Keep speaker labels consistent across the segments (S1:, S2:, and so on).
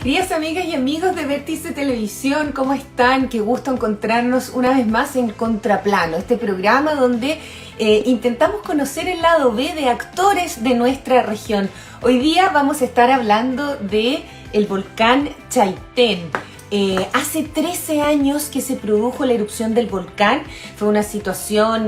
S1: Queridas amigas y amigos de Vértice Televisión, ¿cómo están? Qué gusto encontrarnos una vez más en Contraplano, este programa donde intentamos conocer el lado B de actores de nuestra región. Hoy día vamos a estar hablando de el volcán Chaitén. Hace 13 años que se produjo la erupción del volcán, fue una situación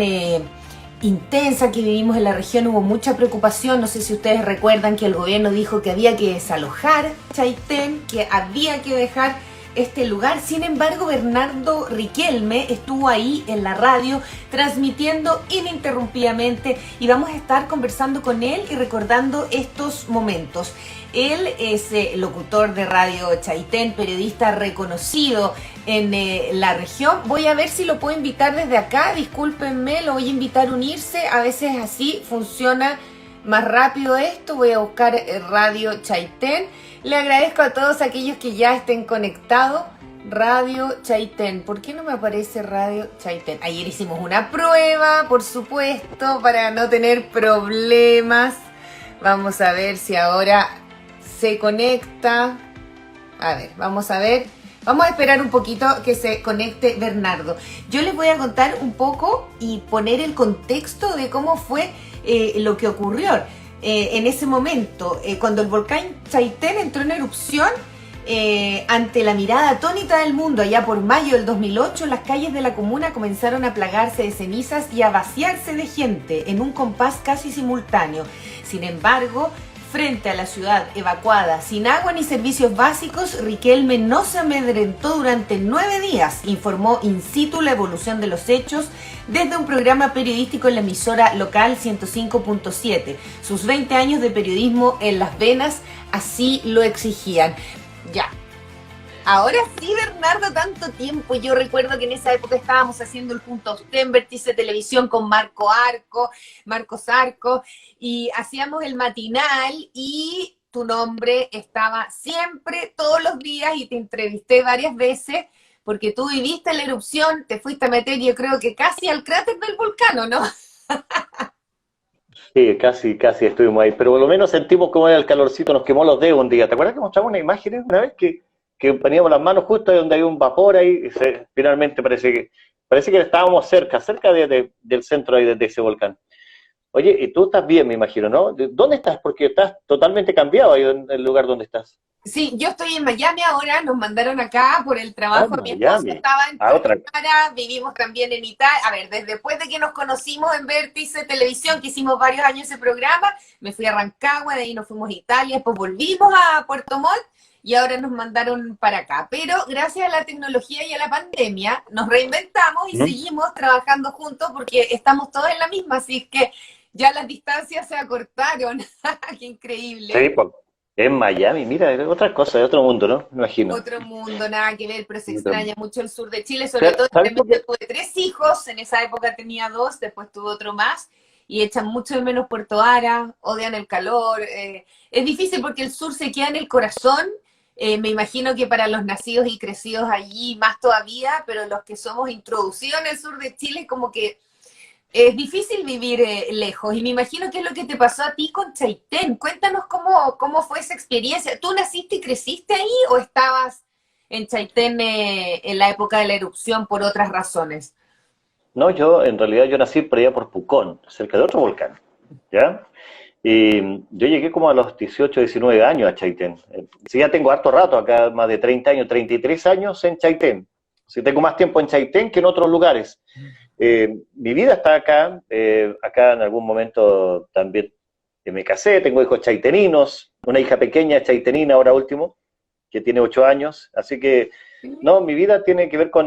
S1: intensa que vivimos en la región, hubo mucha preocupación. No sé si ustedes recuerdan que el gobierno dijo que había que desalojar Chaitén, que había que dejar este lugar. Sin embargo, Bernardo Riquelme estuvo ahí en la radio transmitiendo ininterrumpidamente y vamos a estar conversando con él y recordando estos momentos. Él es locutor de Radio Chaitén, periodista reconocido en la región. Voy a ver si lo puedo invitar desde acá, discúlpenme, lo voy a invitar a unirse. A veces así funciona más rápido esto. Voy a buscar Radio Chaitén. Le agradezco a todos aquellos que ya estén conectados. Radio Chaitén. ¿Por qué no me aparece Radio Chaitén? Ayer hicimos una prueba, por supuesto, para no tener problemas. Vamos a ver si ahora se conecta. A ver, vamos a ver. Vamos a esperar un poquito que se conecte Bernardo. Yo les voy a contar un poco y poner el contexto de cómo fue lo que ocurrió en ese momento. Cuando el volcán Chaitén entró en erupción, ante la mirada atónita del mundo, allá por mayo del 2008, las calles de la comuna comenzaron a plagarse de cenizas y a vaciarse de gente en un compás casi simultáneo. Sin embargo, frente a la ciudad evacuada, sin agua ni servicios básicos, Riquelme no se amedrentó durante 9 días. Informó in situ la evolución de los hechos desde un programa periodístico en la emisora local 105.7. Sus 20 años de periodismo en las venas así lo exigían. Ya. Ahora sí, Bernardo, tanto tiempo. Yo recuerdo que en esa época estábamos haciendo el Junto a Usted en Vértice Televisión con Marcos Arco, y hacíamos el matinal y tu nombre estaba siempre, todos los días, y te entrevisté varias veces porque tú viviste la erupción, te fuiste a meter, yo creo que casi al cráter del volcán, ¿no?
S2: Sí, casi estuvimos ahí, pero por lo menos sentimos como el calorcito, nos quemó los dedos un día. ¿Te acuerdas que mostramos una imagen una vez que poníamos las manos justo ahí donde hay un vapor ahí? Y finalmente parece que estábamos cerca del centro ahí de ese volcán. Oye, y tú estás bien, me imagino, ¿no? ¿Dónde estás? Porque estás totalmente cambiado ahí en el lugar donde estás.
S1: Sí, yo estoy en Miami ahora, nos mandaron acá por el
S2: Ah,
S1: trabajo, mi esposo
S2: Miami.
S1: estaba en
S2: Ah, otra.
S1: Tilcara, vivimos también en Italia. A ver, después de que nos conocimos en Vértice Televisión, que hicimos varios años ese programa, me fui a Rancagua, de ahí nos fuimos a Italia, después volvimos a Puerto Montt y ahora nos mandaron para acá. Pero gracias a la tecnología y a la pandemia, nos reinventamos y seguimos trabajando juntos porque estamos todos en la misma, así que ya las distancias se acortaron. ¡Qué increíble!
S2: Sí, pues, en Miami, mira, es otra cosa, de otro mundo, ¿no? Me imagino.
S1: Otro mundo, nada que ver, pero se
S2: Otro-
S1: extraña mucho el sur de Chile, sobre todo
S2: ¿Sabes por
S1: yo
S2: qué?
S1: tuve 3 hijos, en esa época tenía 2, después tuve otro más, y echan mucho de menos Puerto Ara, odian el calor, es difícil porque el sur se queda en el corazón, me imagino que para los nacidos y crecidos allí más todavía, pero los que somos introducidos en el sur de Chile como que es difícil vivir lejos, y me imagino que es lo que te pasó a ti con Chaitén. Cuéntanos cómo fue esa experiencia. ¿Tú naciste y creciste ahí o estabas en Chaitén en la época de la erupción por otras razones?
S2: No, en realidad yo nací por allá por Pucón, cerca de otro volcán, ¿ya? Y yo llegué como a los 18, 19 años a Chaitén. Sí, ya tengo harto rato acá, más de 30 años, 33 años en Chaitén. Sí, tengo más tiempo en Chaitén que en otros lugares. Mi vida está acá, acá en algún momento también me casé, tengo hijos chaiteninos, una hija pequeña chaitenina ahora último, que tiene 8 años, así que no, mi vida tiene que ver con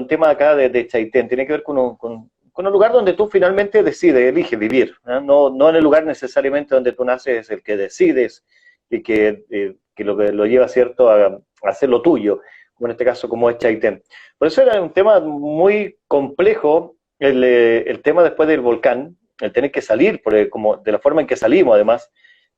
S2: temas acá de Chaitén, tiene que ver con un lugar donde tú finalmente decides, eliges vivir, no en el lugar necesariamente donde tú naces, el que decides y que lo lleva, ¿cierto?, a hacer lo tuyo, como en este caso como es Chaitén. Por eso era un tema muy complejo el tema después del volcán, el tener que salir, porque como de la forma en que salimos además,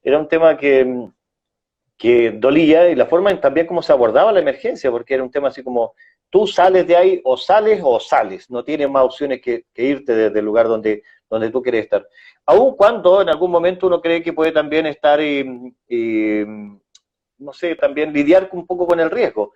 S2: era un tema que dolía, y la forma en también cómo se abordaba la emergencia, porque era un tema así como, tú sales de ahí o sales, no tienes más opciones que irte desde el lugar donde tú quieres estar. Aun cuando en algún momento uno cree que puede también estar no sé, también lidiar un poco con el riesgo.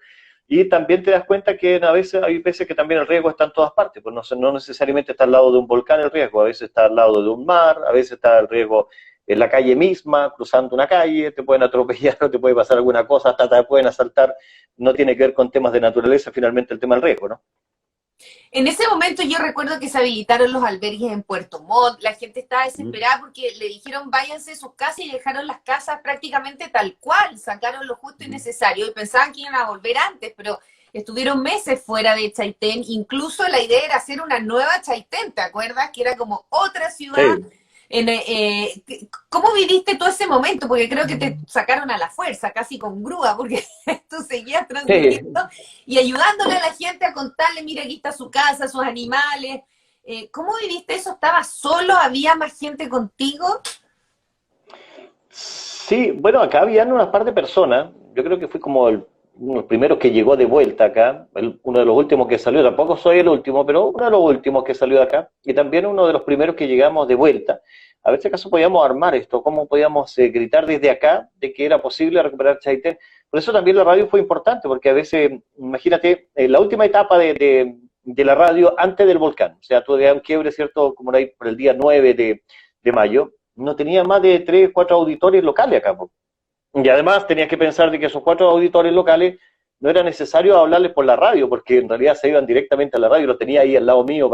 S2: Y también te das cuenta que a veces hay veces que también el riesgo está en todas partes, pues no necesariamente está al lado de un volcán el riesgo, a veces está al lado de un mar, a veces está el riesgo en la calle misma, cruzando una calle, te pueden atropellar o te puede pasar alguna cosa, hasta te pueden asaltar, no tiene que ver con temas de naturaleza, finalmente el tema del riesgo, ¿no?
S1: En ese momento yo recuerdo que se habilitaron los albergues en Puerto Montt, la gente estaba desesperada porque le dijeron váyanse de sus casas y dejaron las casas prácticamente tal cual, sacaron lo justo y necesario y pensaban que iban a volver antes, pero estuvieron meses fuera de Chaitén, incluso la idea era hacer una nueva Chaitén, ¿te acuerdas? Que era como otra ciudad.
S2: Sí.
S1: ¿Cómo viviste todo ese momento? Porque creo que te sacaron a la fuerza, casi con grúa, porque tú seguías
S2: Sí.
S1: transmitiendo y ayudándole a la gente a contarle, mira, aquí está su casa, sus animales. ¿Cómo viviste eso? ¿Estabas solo? ¿Había más gente contigo?
S2: Sí, bueno, acá habían unas par de personas, yo creo que fui como uno de los primeros que llegó de vuelta acá, uno de los últimos que salió, tampoco soy el último, pero uno de los últimos que salió de acá, y también uno de los primeros que llegamos de vuelta. A ver si acaso podíamos armar esto, cómo podíamos gritar desde acá de que era posible recuperar Chaitén. Por eso también la radio fue importante, porque a veces, imagínate, la última etapa de la radio antes del volcán, o sea, todavía un quiebre, ¿cierto? Como ahí por el día 9 de mayo, no tenía más de 3, 4 auditores locales acá, po. Y además tenías que pensar de que esos 4 auditores locales no era necesario hablarles por la radio, porque en realidad se iban directamente a la radio, lo tenía ahí al lado mío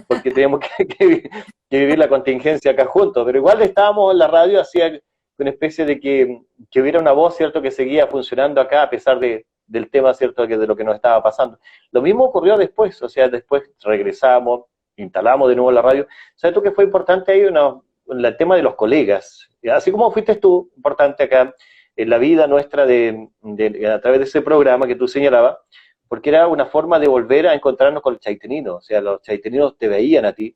S2: porque teníamos que vivir la contingencia acá juntos, pero igual estábamos en la radio, hacía una especie de que hubiera una voz, ¿cierto?, que seguía funcionando acá a pesar del tema, ¿cierto?, de lo que nos estaba pasando. Lo mismo ocurrió después, o sea, después regresamos, instalamos de nuevo la radio. ¿Sabes tú qué fue importante ahí? El tema de los colegas. Así como fuiste tú, importante acá, en la vida nuestra a través de ese programa que tú señalabas, porque era una forma de volver a encontrarnos con los chaiteninos, o sea, los chaiteninos te veían a ti,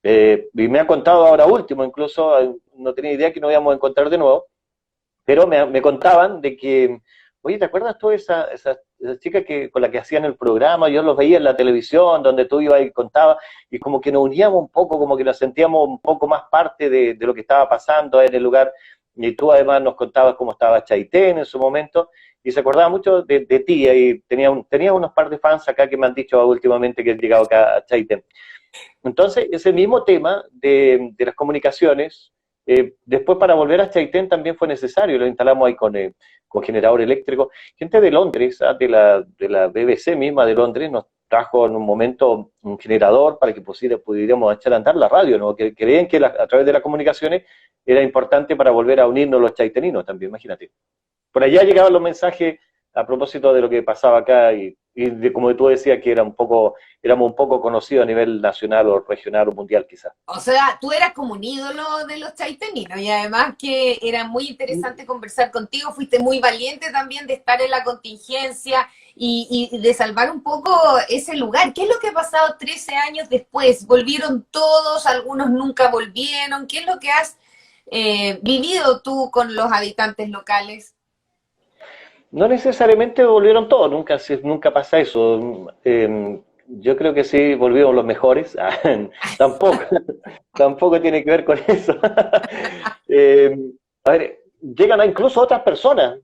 S2: y me han contado ahora último, incluso no tenía idea que nos íbamos a encontrar de nuevo, pero me contaban de que, oye, ¿te acuerdas tú de esa chica con la que hacían el programa? Yo los veía en la televisión, donde tú ibas y contabas, y como que nos uníamos un poco, como que nos sentíamos un poco más parte de lo que estaba pasando en el lugar, y tú además nos contabas cómo estaba Chaitén en su momento, y se acordaba mucho de ti, y tenía unos par de fans acá que me han dicho últimamente que han llegado acá a Chaitén. Entonces, ese mismo tema de las comunicaciones, después para volver a Chaitén también fue necesario, lo instalamos ahí con generador eléctrico. Gente de Londres, de la BBC misma de Londres, nos trajo en un momento un generador para que pudiéramos echar a andar la radio, ¿no? Que creían que a través de las comunicaciones era importante para volver a unirnos los chaiteninos también, imagínate. Por allá llegaban los mensajes a propósito de lo que pasaba acá y de, como tú decías, que éramos un poco conocidos a nivel nacional o regional o mundial quizás.
S1: O sea, tú eras como un ídolo de los chaiteninos y además que era muy interesante conversar contigo, fuiste muy valiente también de estar en la contingencia y de salvar un poco ese lugar. ¿Qué es lo que ha pasado 13 años después? ¿Volvieron todos? ¿Algunos nunca volvieron? ¿Qué es lo que has vivido tú con los habitantes locales?
S2: No necesariamente volvieron todos, nunca pasa eso. Yo creo que sí volvieron los mejores. Tampoco, tampoco tiene que ver con eso. Eh, a ver, llegan incluso otras personas,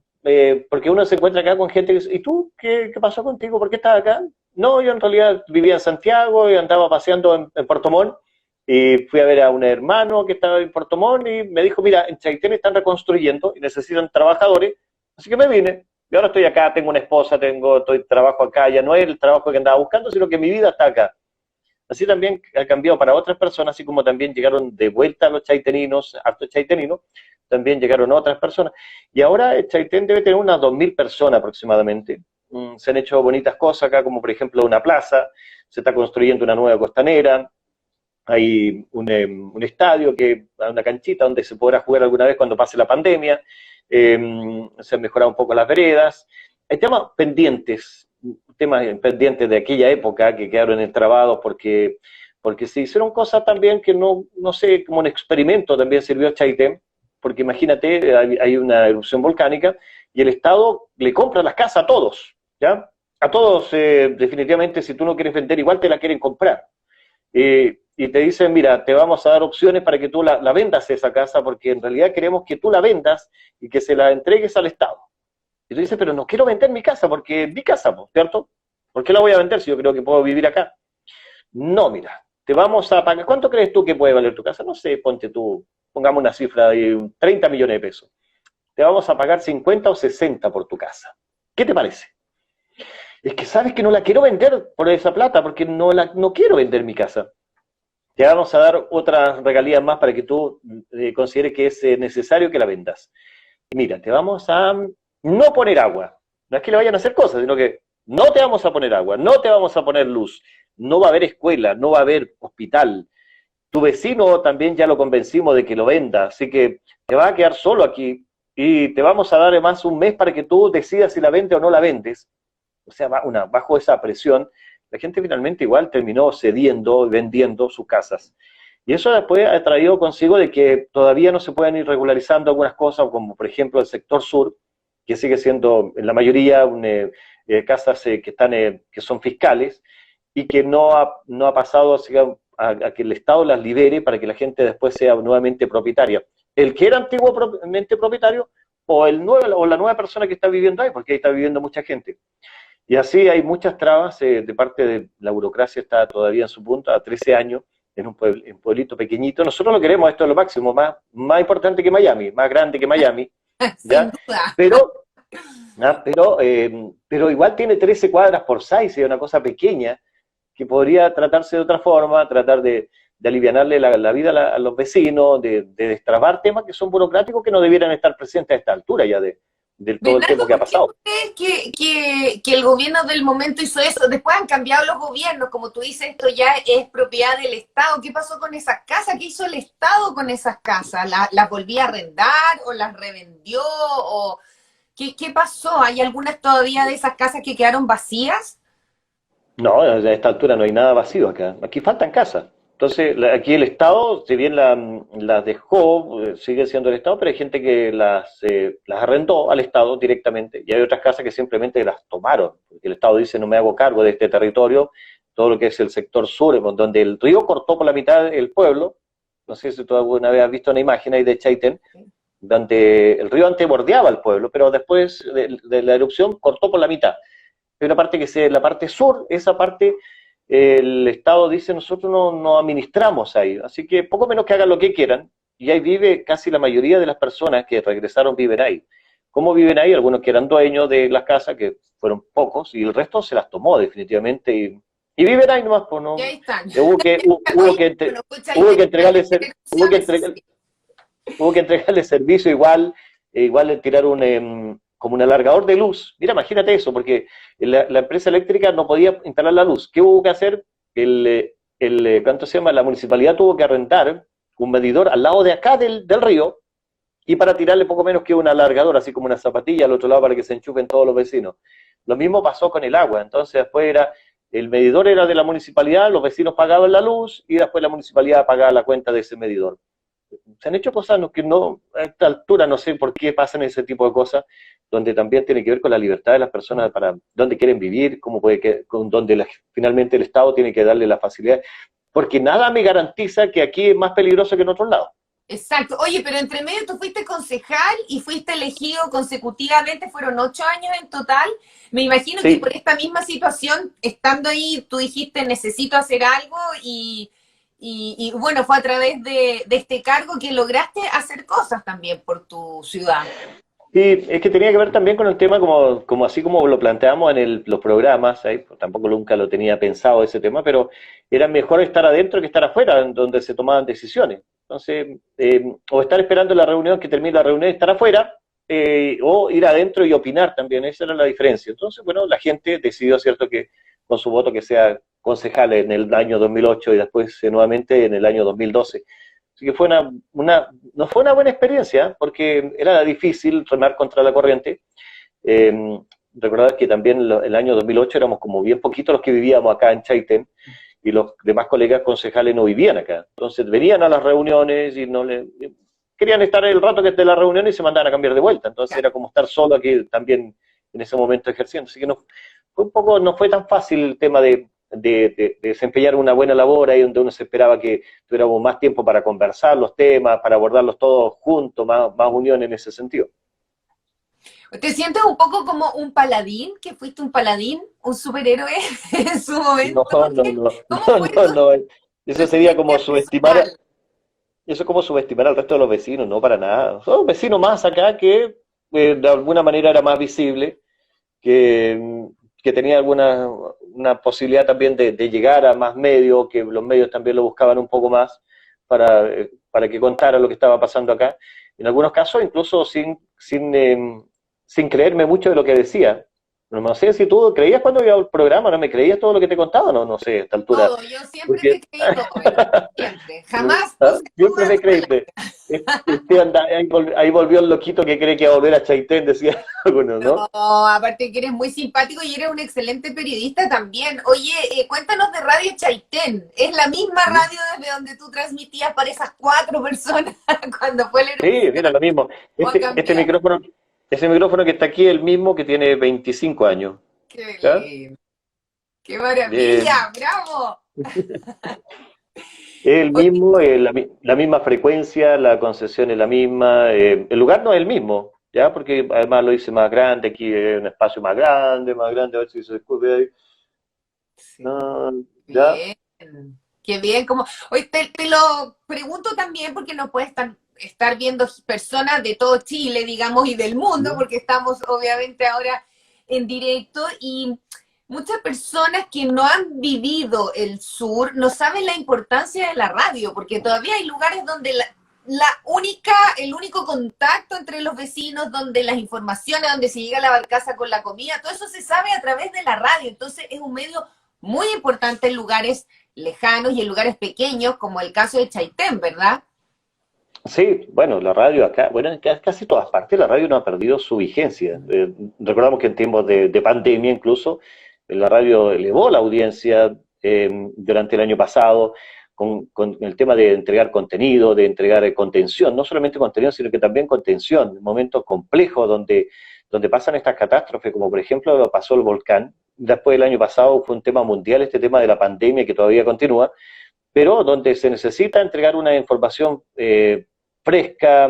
S2: porque uno se encuentra acá con gente que dice, ¿y tú qué pasó contigo? ¿Por qué estás acá? No, yo en realidad vivía en Santiago y andaba paseando en Puerto Montt y fui a ver a un hermano que estaba en Puerto Montt y me dijo, mira, en Chaitén están reconstruyendo y necesitan trabajadores, así que me vine. Y ahora estoy acá, tengo una esposa, trabajo acá, ya no es el trabajo que andaba buscando, sino que mi vida está acá. Así también ha cambiado para otras personas, así como también llegaron de vuelta los chaiteninos, hartos chaiteninos, también llegaron otras personas. Y ahora el Chaitén debe tener unas 2.000 personas aproximadamente. Se han hecho bonitas cosas acá, como por ejemplo una plaza, se está construyendo una nueva costanera, hay un estadio, una canchita donde se podrá jugar alguna vez cuando pase la pandemia, se han mejorado un poco las veredas. Hay temas pendientes de aquella época que quedaron entrabados porque se hicieron cosas también que no sé, como un experimento también sirvió a Chaitén, porque imagínate, hay una erupción volcánica y el Estado le compra las casas a todos, ¿ya? A todos, definitivamente, si tú no quieres vender, igual te la quieren comprar. Y te dicen, mira, te vamos a dar opciones para que tú la vendas esa casa, porque en realidad queremos que tú la vendas y que se la entregues al Estado. Y tú dices, pero no quiero vender mi casa porque es mi casa, po, ¿cierto? ¿Por qué la voy a vender si yo creo que puedo vivir acá? No, mira, te vamos a pagar. ¿Cuánto crees tú que puede valer tu casa? No sé, ponte tú, pongamos una cifra de 30 millones de pesos. Te vamos a pagar 50 o 60 por tu casa. ¿Qué te parece? Es que sabes que no la quiero vender por esa plata, porque no quiero vender mi casa. Te vamos a dar otras regalías más para que tú consideres que es necesario que la vendas. Mira, te vamos a no poner agua. No es que le vayan a hacer cosas, sino que no te vamos a poner agua, no te vamos a poner luz, no va a haber escuela, no va a haber hospital. Tu vecino también ya lo convencimos de que lo venda, así que te va a quedar solo aquí y te vamos a dar además un mes para que tú decidas si la vendes o no la vendes. O sea, bajo esa presión, la gente finalmente igual terminó cediendo y vendiendo sus casas. Y eso después ha traído consigo de que todavía no se pueden ir regularizando algunas cosas, como por ejemplo el sector sur, que sigue siendo en la mayoría casas que son fiscales y que no ha pasado a que el Estado las libere para que la gente después sea nuevamente propietaria. El que era antiguamente propietario o la nueva persona que está viviendo ahí, porque ahí está viviendo mucha gente. Y así hay muchas trabas de parte de la burocracia, está todavía en su punto, a 13 años, en un pueblito pequeñito. Nosotros lo queremos, esto es lo máximo, más importante que Miami, más grande que Miami,
S1: Sin
S2: ¿ya?
S1: duda.
S2: Pero igual tiene 13 cuadras por 6, es una cosa pequeña, que podría tratarse de otra forma, tratar de alivianarle la vida a los vecinos, de destrabar temas que son burocráticos que no debieran estar presentes a esta altura ya de todo el tiempo
S1: Bernardo,
S2: que ha
S1: ¿por qué tú
S2: pasado.
S1: crees que el gobierno del momento hizo eso? Después han cambiado los gobiernos, como tú dices, esto ya es propiedad del Estado. ¿Qué pasó con esas casas? ¿Qué hizo el Estado con esas casas? ¿Las volvía a arrendar o las revendió? ¿O qué pasó? ¿Hay algunas todavía de esas casas que quedaron vacías?
S2: No, a esta altura no hay nada vacío acá. Aquí faltan casas. Entonces, aquí el Estado, si bien las dejó, sigue siendo el Estado, pero hay gente que las arrendó al Estado directamente. Y hay otras casas que simplemente las tomaron, porque el Estado dice, no me hago cargo de este territorio, todo lo que es el sector sur, donde el río cortó por la mitad el pueblo. No sé si tú alguna vez has visto una imagen ahí de Chaitén, donde el río antes bordeaba el pueblo, pero después de la erupción cortó por la mitad. Hay una parte la parte sur, esa parte el Estado dice nosotros no administramos ahí, así que poco menos que hagan lo que quieran, y ahí vive casi la mayoría de las personas que regresaron viven ahí. ¿Cómo viven ahí? Algunos que eran dueños de las casas, que fueron pocos, y el resto se las tomó definitivamente, y viven ahí nomás, pues
S1: Y
S2: no.
S1: ahí están.
S2: Hubo que, hubo
S1: Oye,
S2: que, entre-
S1: bueno, escucha,
S2: hubo que entregarle, hubo que
S1: elecciones,
S2: entregar, hubo que entregarle servicio igual, igual tirar como un alargador de luz. Mira, imagínate eso, porque la empresa eléctrica no podía instalar la luz. ¿Qué hubo que hacer? ¿Cuánto se llama? La municipalidad tuvo que arrendar un medidor al lado de acá del río y para tirarle poco menos que un alargador, así como una zapatilla al otro lado para que se enchufen todos los vecinos. Lo mismo pasó con el agua. Entonces después el medidor era de la municipalidad, los vecinos pagaban la luz y después la municipalidad pagaba la cuenta de ese medidor. Se han hecho cosas que no, a esta altura no sé por qué pasan ese tipo de cosas, donde también tiene que ver con la libertad de las personas para dónde quieren vivir, cómo donde finalmente el Estado tiene que darle la facilidad, porque nada me garantiza que aquí es más peligroso que en otros lados.
S1: exacto. Oye, pero entre medio tú fuiste concejal y fuiste elegido consecutivamente, fueron 8 años en total. Me imagino que
S2: Sí,
S1: por esta misma situación, estando ahí, tú dijiste, necesito hacer algo y bueno, fue a través de este cargo que lograste hacer cosas también por tu ciudad.
S2: y es que tenía que ver también con el tema como así como lo planteamos en los programas, ahí, pues, tampoco nunca lo tenía pensado ese tema, pero era mejor estar adentro que estar afuera, en donde se tomaban decisiones. Entonces, o estar esperando la reunión, que termine la reunión y estar afuera, o ir adentro y opinar también, esa era la diferencia. Entonces, bueno, la gente decidió, ¿cierto?, que con su voto que sea concejal en el año 2008 y después nuevamente en el año 2012. Así que no fue una buena experiencia, porque era difícil remar contra la corriente. Eh, Recordad que también el año 2008 éramos como bien poquitos los que vivíamos acá en Chaitén, y los demás colegas concejales no vivían acá. Entonces venían a las reuniones y querían estar el rato que esté la reunión y se mandaban a cambiar de vuelta. Entonces era como estar solo aquí también en ese momento ejerciendo. Así que no fue tan fácil el tema de desempeñar una buena labor ahí donde uno se esperaba que tuviéramos más tiempo para conversar los temas, para abordarlos todos juntos, más unión en ese sentido.
S1: ¿Te sientes un poco como un paladín? ¿Que fuiste un paladín? ¿Un superhéroe en su
S2: No,
S1: momento?
S2: no, no,
S1: ¿Cómo
S2: no,
S1: fue
S2: no, no.
S1: tu
S2: Eso sería como
S1: experiencia
S2: subestimar,
S1: personal?
S2: eso es como subestimar al resto de los vecinos, no para nada. Son un vecino más acá que de alguna manera era más visible, que, que tenía alguna una posibilidad también de llegar a más medios, que los medios también lo buscaban un poco más para que contara lo que estaba pasando acá. En algunos casos, incluso sin creerme mucho de lo que decía. No sé si tú creías cuando iba al programa, ¿no me creías todo lo que te contaba? No, no sé, a esta altura.
S1: Todo, yo siempre
S2: Porque
S1: te creí todo, siempre. Jamás
S2: ¿ah?
S1: puse
S2: Siempre
S1: duda de
S2: me
S1: tu palabra.
S2: creíste. Este anda, ahí volvió el loquito que cree que va a volver a Chaitén, decía algunos, ¿no?
S1: No, aparte que eres muy simpático y eres un excelente periodista también. Oye, cuéntanos de Radio Chaitén. ¿Es la misma radio desde donde tú transmitías para esas 4 personas cuando fue la
S2: Sí,
S1: erupción
S2: mira lo mismo.
S1: o ha
S2: Este
S1: cambiado?
S2: ese micrófono que está aquí es el mismo que tiene 25 años.
S1: ¡Qué
S2: ¿Ya?
S1: lindo! ¡Qué
S2: Eh,
S1: maravilla! ¡Bravo!
S2: es el
S1: Oye,
S2: mismo, la misma frecuencia, la concesión es la misma, el lugar no es el mismo, ¿ya? Porque además lo hice más grande, aquí es un espacio más grande, a ver si se escucha ahí.
S1: sí,
S2: No, ¿ya?
S1: bien. Qué bien. Como, hoy te lo pregunto también porque no puedes estar viendo personas de todo Chile, digamos, y del mundo,
S2: ¿Mm?
S1: porque estamos obviamente ahora en directo y muchas personas que no han vivido el sur no saben la importancia de la radio, porque todavía hay lugares donde el único contacto entre los vecinos, donde las informaciones, donde se llega a la barcaza con la comida, todo eso se sabe a través de la radio. Entonces es un medio muy importante en lugares lejanos y en lugares pequeños, como el caso de Chaitén, ¿verdad?
S2: Sí, bueno, la radio acá, bueno, en casi todas partes la radio no ha perdido su vigencia. Recordamos que en tiempos de pandemia incluso, la radio elevó la audiencia durante el año pasado con el tema de entregar contenido, de entregar contención, no solamente contenido, sino que también contención, en momentos complejos donde pasan estas catástrofes, como por ejemplo lo pasó el volcán. Después del año pasado fue un tema mundial, este tema de la pandemia que todavía continúa, pero donde se necesita entregar una información fresca,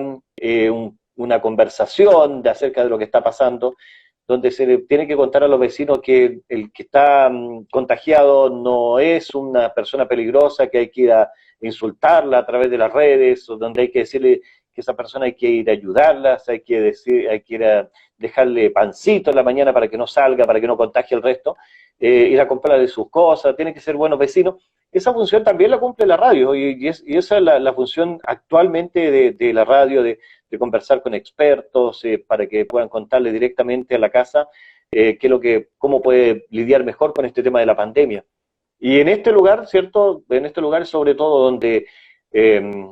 S2: una conversación de acerca de lo que está pasando, donde se le tiene que contar a los vecinos que el que está contagiado no es una persona peligrosa, que hay que ir a insultarla a través de las redes, o donde hay que decirle que esa persona hay que ir a ayudarlas, hay que ir a dejarle pancito en la mañana para que no salga, para que no contagie el resto, ir a comprarle sus cosas, tienen que ser buenos vecinos. Esa función también la cumple la radio y esa es la función actualmente de la radio, de conversar con expertos para que puedan contarle directamente a la casa qué es lo cómo puede lidiar mejor con este tema de la pandemia. Y en este lugar, ¿cierto? En este lugar sobre todo eh,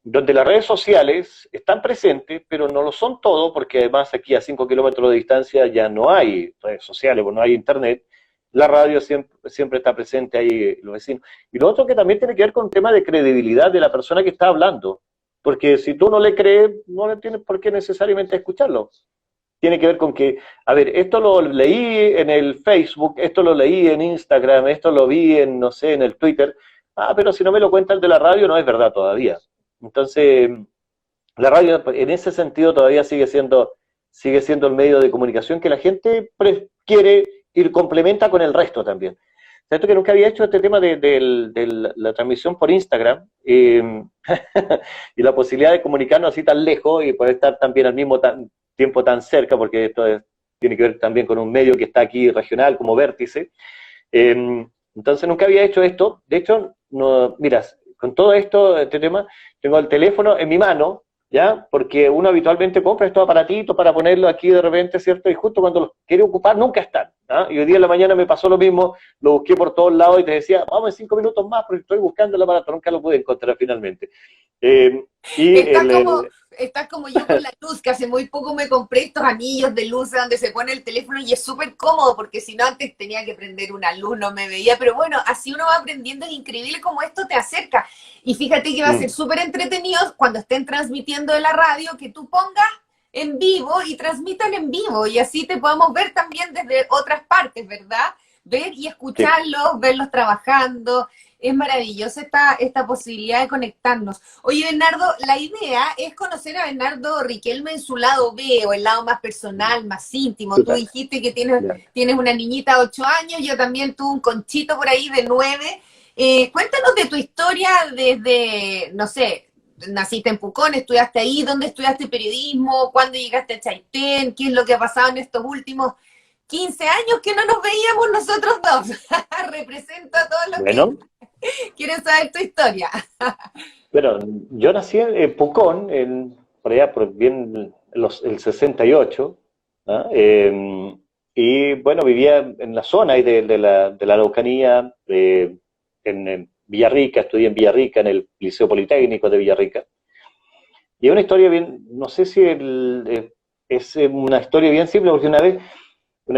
S2: donde las redes sociales están presentes, pero no lo son todo, porque además aquí a 5 kilómetros de distancia ya no hay redes sociales, pues no hay internet. La radio siempre está presente ahí, los vecinos. Y lo otro que también tiene que ver con el tema de credibilidad de la persona que está hablando. Porque si tú no le crees, no le tienes por qué necesariamente escucharlo. Tiene que ver con que, a ver, esto lo leí en el Facebook, esto lo leí en Instagram, esto lo vi en, no sé, en el Twitter. Ah, pero si no me lo cuenta el de la radio, no es verdad todavía. Entonces, la radio en ese sentido todavía sigue siendo el medio de comunicación que la gente quiere y complementa con el resto también. Cierto que nunca había hecho este tema de la transmisión por Instagram y la posibilidad de comunicarnos así tan lejos y poder estar también al mismo tiempo tan cerca, porque tiene que ver también con un medio que está aquí regional como Vértice. Entonces nunca había hecho esto. De hecho, no, mira, con todo esto, este tema, tengo el teléfono en mi mano, ¿ya? Porque uno habitualmente compra estos aparatitos para ponerlo aquí de repente, ¿cierto? Y justo cuando los quiere ocupar, nunca están. ¿Ah? Y hoy día en la mañana me pasó lo mismo, lo busqué por todos lados y te decía, vamos en 5 minutos más porque estoy buscando el aparato, nunca lo pude encontrar finalmente. Eh, y
S1: Estás
S2: el,
S1: como,
S2: el,
S1: estás como yo con la luz, que hace muy poco me compré estos anillos de luz donde se pone el teléfono y es súper cómodo, porque si no antes tenía que prender una luz, no me veía, pero bueno, así uno va aprendiendo, es increíble cómo esto te acerca. Y fíjate que va a ser súper entretenido cuando estén transmitiendo de la radio, que tú pongas en vivo y transmitan en vivo, y así te podemos ver también desde otras partes, ¿verdad? Ver y
S2: sí,
S1: escucharlos, verlos trabajando. Es maravillosa esta posibilidad de conectarnos. Oye, Bernardo, la idea es conocer a Bernardo Riquelme en su lado B, o el lado más personal, más íntimo. Tú
S2: Chuta,
S1: dijiste que
S2: ya.
S1: tienes una niñita de 8 años, yo también tuve un conchito por ahí de 9. Cuéntanos de tu historia desde, no sé, naciste en Pucón, estudiaste ahí, ¿dónde estudiaste periodismo? ¿Cuándo llegaste a Chaitén? ¿Qué es lo que ha pasado en estos últimos 15 años que no nos veíamos nosotros dos? Represento a todos los que
S2: Bueno,
S1: quieren saber tu historia.
S2: bueno, yo nací en Pucón, por allá, por bien el 68, ¿ah? Y bueno, vivía en la zona ahí de la Araucanía, en Villarrica, estudié en Villarrica, en el Liceo Politécnico de Villarrica. Y es una historia bien, no sé si es una historia bien simple, porque una vez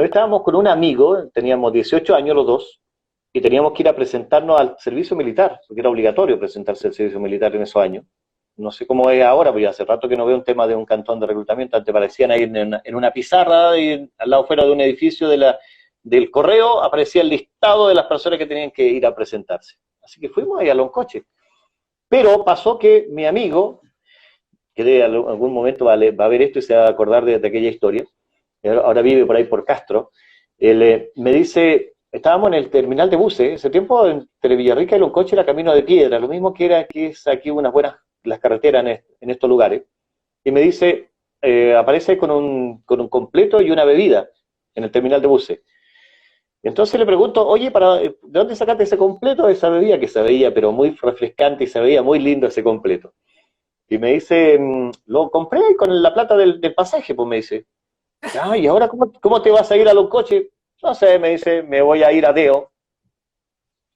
S2: estábamos con un amigo, teníamos 18 años los dos, y teníamos que ir a presentarnos al servicio militar, porque era obligatorio presentarse al servicio militar en esos años. No sé cómo es ahora, porque hace rato que no veo un tema de un cantón de reclutamiento. Antes parecían ahí en una pizarra, y al lado fuera de un edificio del correo, aparecía el listado de las personas que tenían que ir a presentarse. Así que fuimos ahí a Loncoche. Pero pasó que mi amigo, que de algún momento va a ver esto y se va a acordar de aquella historia, ahora vive por ahí por Castro, él me dice, estábamos en el terminal de buses, ese tiempo entre Villarrica y Loncoche era camino de piedra, lo mismo que es aquí unas buenas, las carreteras en estos lugares, y me dice, aparece con un completo y una bebida en el terminal de buses. Entonces le pregunto, oye, ¿de dónde sacaste ese completo, esa bebida? Que se veía, pero muy refrescante y se veía muy lindo ese completo. Y me dice, lo compré con la plata del pasaje, pues me dice. Ah, ¿y ahora cómo te vas a ir a Loncoche? No sé, me dice, me voy a ir a Deo.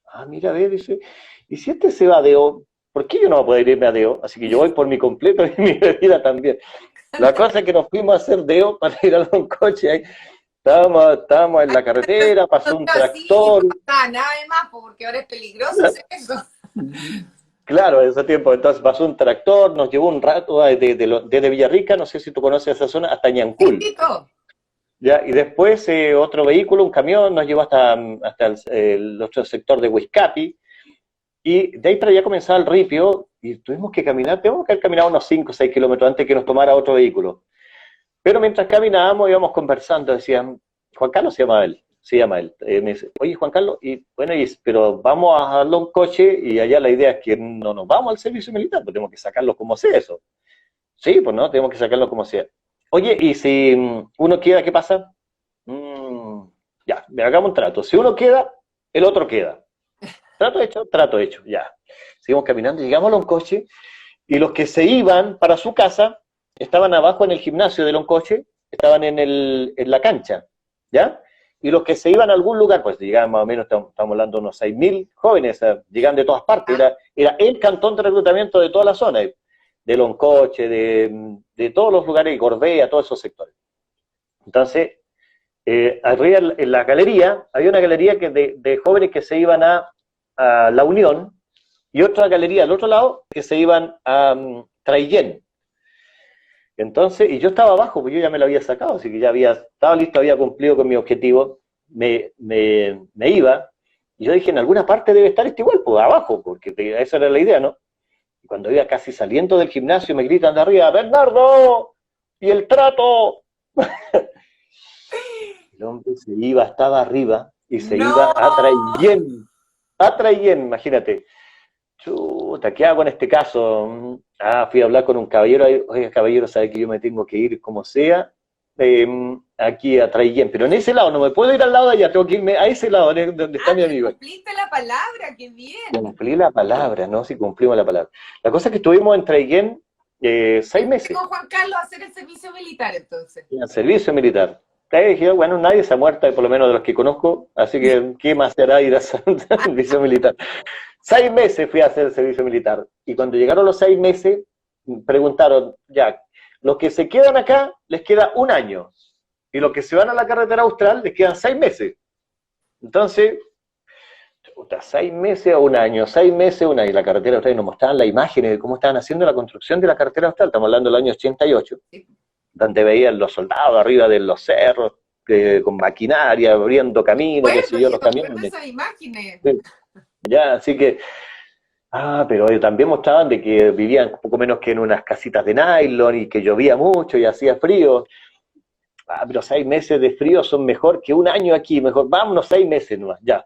S2: Ah, mira, ve, dice, y si este se va a Deo, ¿por qué yo no voy a poder irme a Deo? Así que yo voy por mi completo y mi bebida también. La cosa es que nos fuimos a hacer Deo para ir a Loncoche. Ahí estábamos en la carretera, pasó un
S1: Sí,
S2: tractor.
S1: no pasa nada de más, porque ahora es peligroso hacer eso.
S2: Claro, ese tiempo, entonces pasó un tractor, nos llevó un rato desde Villarrica, no sé si tú conoces esa zona, hasta Ñancul.
S1: Chiquito.
S2: Ya, y después otro vehículo, un camión, nos llevó hasta el otro sector de Huizcapi, y de ahí para allá comenzaba el ripio, y tuvimos que haber caminado unos 5 o 6 kilómetros antes que nos tomara otro vehículo. Pero mientras caminábamos íbamos conversando, decían, Juan Carlos se llama él, me dice, oye Juan Carlos, y bueno, pero vamos a darle un coche, y allá la idea es que no nos vamos al servicio militar, pues tenemos que sacarlo como sea eso. Sí, pues no, tenemos que sacarlo como sea. Oye, y si uno queda, ¿qué pasa? Ya, me hagamos un trato. Si uno queda, el otro queda. Trato hecho, ya. Seguimos caminando, llegamos a Loncoche, y los que se iban para su casa estaban abajo en el gimnasio de Loncoche, estaban en la cancha, ¿ya? Y los que se iban a algún lugar, pues llegaban más o menos, estamos hablando de unos 6.000 jóvenes, llegaban de todas partes, era el cantón de reclutamiento de toda la zona, de Loncoche, de todos los lugares, Gorbea, todos esos sectores. Entonces, arriba en la galería, había una galería de jóvenes que se iban a La Unión, y otra galería al otro lado que se iban a Traillén. Entonces, y yo estaba abajo, pues yo ya me lo había sacado, así que estaba listo, había cumplido con mi objetivo, me iba, y yo dije, en alguna parte debe estar este igual, pues abajo, porque esa era la idea, ¿no? Y cuando iba casi saliendo del gimnasio, me gritan de arriba, ¡Bernardo! ¡Y el trato! El hombre estaba arriba, y se iba a Traillén, imagínate. Chuta, ¿qué hago en este caso? Fui a hablar con un caballero, oye, caballero, sabe que yo me tengo que ir como sea, aquí a Traillén, pero en ese lado, no me puedo ir al lado de allá, tengo que irme a ese lado, donde está mi amigo.
S1: Cumpliste la palabra, qué bien.
S2: Cumplí la palabra, ¿no? Sí, cumplimos la palabra. La cosa es que estuvimos en Traillén 6 meses.
S1: Con Juan Carlos a hacer el servicio militar, entonces.
S2: En servicio militar. Ahí dije, bueno, nadie se ha muerto, por lo menos de los que conozco, así que, ¿qué más será ir a hacer servicio militar? 6 meses fui a hacer el servicio militar, y cuando llegaron los 6 meses, preguntaron, ya, los que se quedan acá, les queda 1 año, y los que se van a la carretera austral, les quedan 6 meses. Entonces, 6 meses o 1 año, 6 meses, 1 año, y la carretera austral, nos mostraban las imágenes de cómo estaban haciendo la construcción de la carretera austral, estamos hablando del año 88, donde veían los soldados arriba de los cerros, con maquinaria, abriendo caminos, qué sé yo, los camiones.
S1: Esas imágenes.
S2: Ya, así que, pero también mostraban de que vivían poco menos que en unas casitas de nylon y que llovía mucho y hacía frío. Pero 6 meses de frío son mejor que un año aquí, mejor, vámonos 6 meses nomás, ya.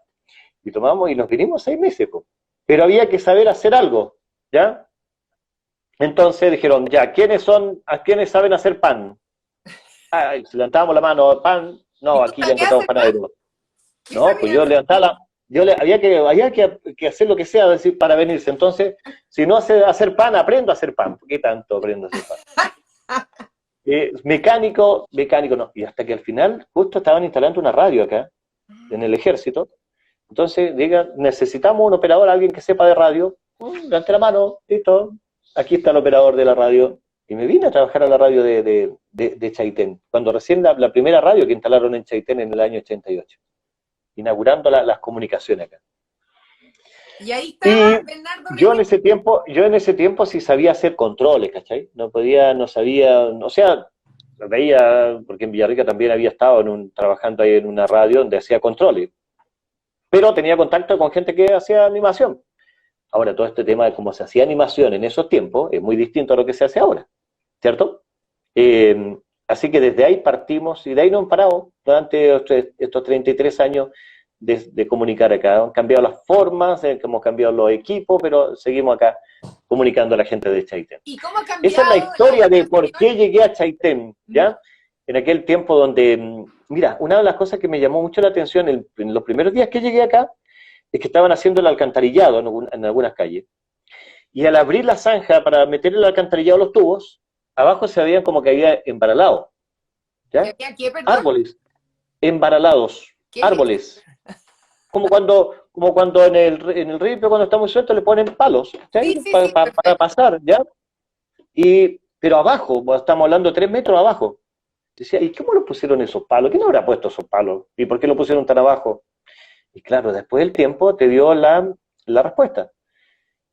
S2: Y tomamos y nos vinimos 6 meses, po. Pero había que saber hacer algo, ¿ya? Entonces dijeron, ya, ¿a quiénes saben hacer pan? Levantábamos la mano, pan,
S1: ¿Y
S2: no,
S1: tú
S2: aquí ya
S1: sabías
S2: encontramos
S1: hacer pan?
S2: panadero.
S1: ¿Qué
S2: No, pues
S1: sabías
S2: yo
S1: hacer?
S2: levantaba había que hacer lo que sea decir, para venirse. Entonces, si no sé hacer pan, aprendo a hacer pan. ¿Por qué tanto aprendo a hacer pan? Mecánico no. Y hasta que al final, justo estaban instalando una radio acá, en el ejército. Entonces, diga, necesitamos un operador, alguien que sepa de radio. Levante la mano, listo. Aquí está el operador de la radio. Y me vine a trabajar a la radio de Chaitén, cuando recién la primera radio que instalaron en Chaitén en el año 88, inaugurando las comunicaciones acá.
S1: Y ahí
S2: Y
S1: estaba Bernardo
S2: yo en
S1: Leñón.
S2: ese tiempo sí sabía hacer controles, ¿cachai? No sabía, o sea, veía, porque en Villarrica también había estado trabajando ahí en una radio donde hacía controles, pero tenía contacto con gente que hacía animación. Ahora, todo este tema de cómo se hacía animación en esos tiempos es muy distinto a lo que se hace ahora, ¿cierto? Así que desde ahí partimos y de ahí no han parado durante estos 33 años de comunicar acá. Han cambiado las formas, hemos cambiado los equipos, pero seguimos acá comunicando a la gente de Chaitén.
S1: ¿Y cómo ha
S2: Esa es la
S1: cambiado la
S2: historia de por
S1: educación?
S2: qué llegué a Chaitén, ¿ya? En aquel tiempo donde, mira, una de las cosas que me llamó mucho la atención en los primeros días que llegué acá, es que estaban haciendo el alcantarillado en algunas calles. Y al abrir la zanja para meter el alcantarillado a los tubos, abajo se veían como que había embaralados,
S1: ¿Que
S2: ¿ya?
S1: había qué, perdón?
S2: Árboles, embaralados,
S1: ¿Qué es eso?
S2: árboles. Como cuando en el río, cuando está muy suelto, le ponen palos, ¿sí?
S1: Sí, sí, sí,
S2: Para
S1: perfecto.
S2: pasar, ¿ya? Pero abajo, estamos hablando de 3 metros abajo. Decía, ¿y cómo lo pusieron esos palos? ¿Quién habrá puesto esos palos? ¿Y por qué lo pusieron tan abajo? Y claro, después del tiempo te dio la respuesta.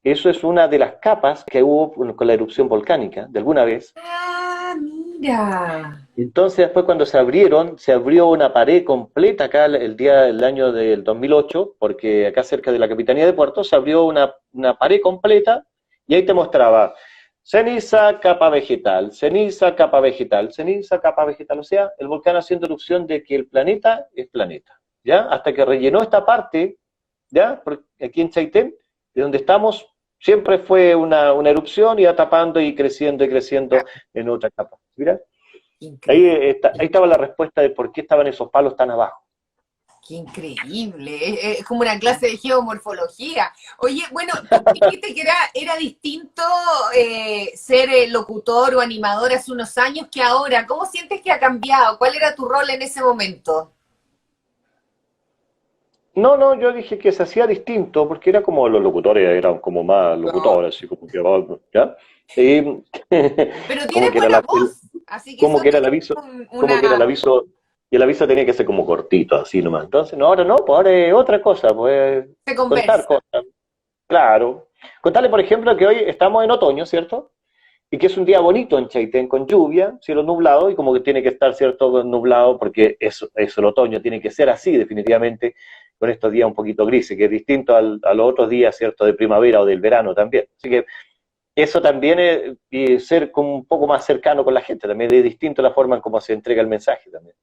S2: Eso es una de las capas que hubo con la erupción volcánica de alguna vez.
S1: Ah, mira.
S2: Entonces después cuando se abrió una pared completa acá el año del 2008, porque acá cerca de la Capitanía de Puerto se abrió una pared completa y ahí te mostraba ceniza, capa vegetal, ceniza, capa vegetal, ceniza, capa vegetal. O sea, el volcán haciendo erupción de que el planeta es planeta, ¿ya? Hasta que rellenó esta parte, ¿ya? Porque aquí en Chaitén, de donde estamos, siempre fue una erupción y va tapando y creciendo en otra capa. ¿Mira? Ahí,
S1: Increíble.
S2: ahí estaba la respuesta de por qué estaban esos palos tan abajo.
S1: Qué increíble. Es como una clase de geomorfología. Oye, bueno, tú dijiste que era distinto ser locutor o animador hace unos años que ahora. ¿Cómo sientes que ha cambiado? ¿Cuál era tu rol en ese momento?
S2: No, no, yo dije que se hacía distinto, porque era como los locutores, eran como más
S1: No.
S2: locutores, así como que, ¿ya? Y,
S1: Pero
S2: como
S1: tienes
S2: que era
S1: buena voz, así que
S2: como
S1: eso
S2: que era el
S1: es
S2: aviso, como que era el
S1: una...
S2: aviso, y el aviso tenía que ser como cortito, así nomás. Entonces, no, ahora no, pues ahora es otra cosa, pues
S1: Se
S2: contar
S1: conversa.
S2: cosas, claro. Contarle, por ejemplo, que hoy estamos en otoño, ¿cierto? Y que es un día bonito en Chaitén, con lluvia, cielo nublado, y como que tiene que estar, ¿cierto?, nublado, porque es el otoño, tiene que ser así, definitivamente, con estos días un poquito grises, que es distinto a los otros días, ¿cierto?, de primavera o del verano también. Así que eso también es, y ser como un poco más cercano con la gente, también es distinto la forma en cómo se entrega el mensaje también.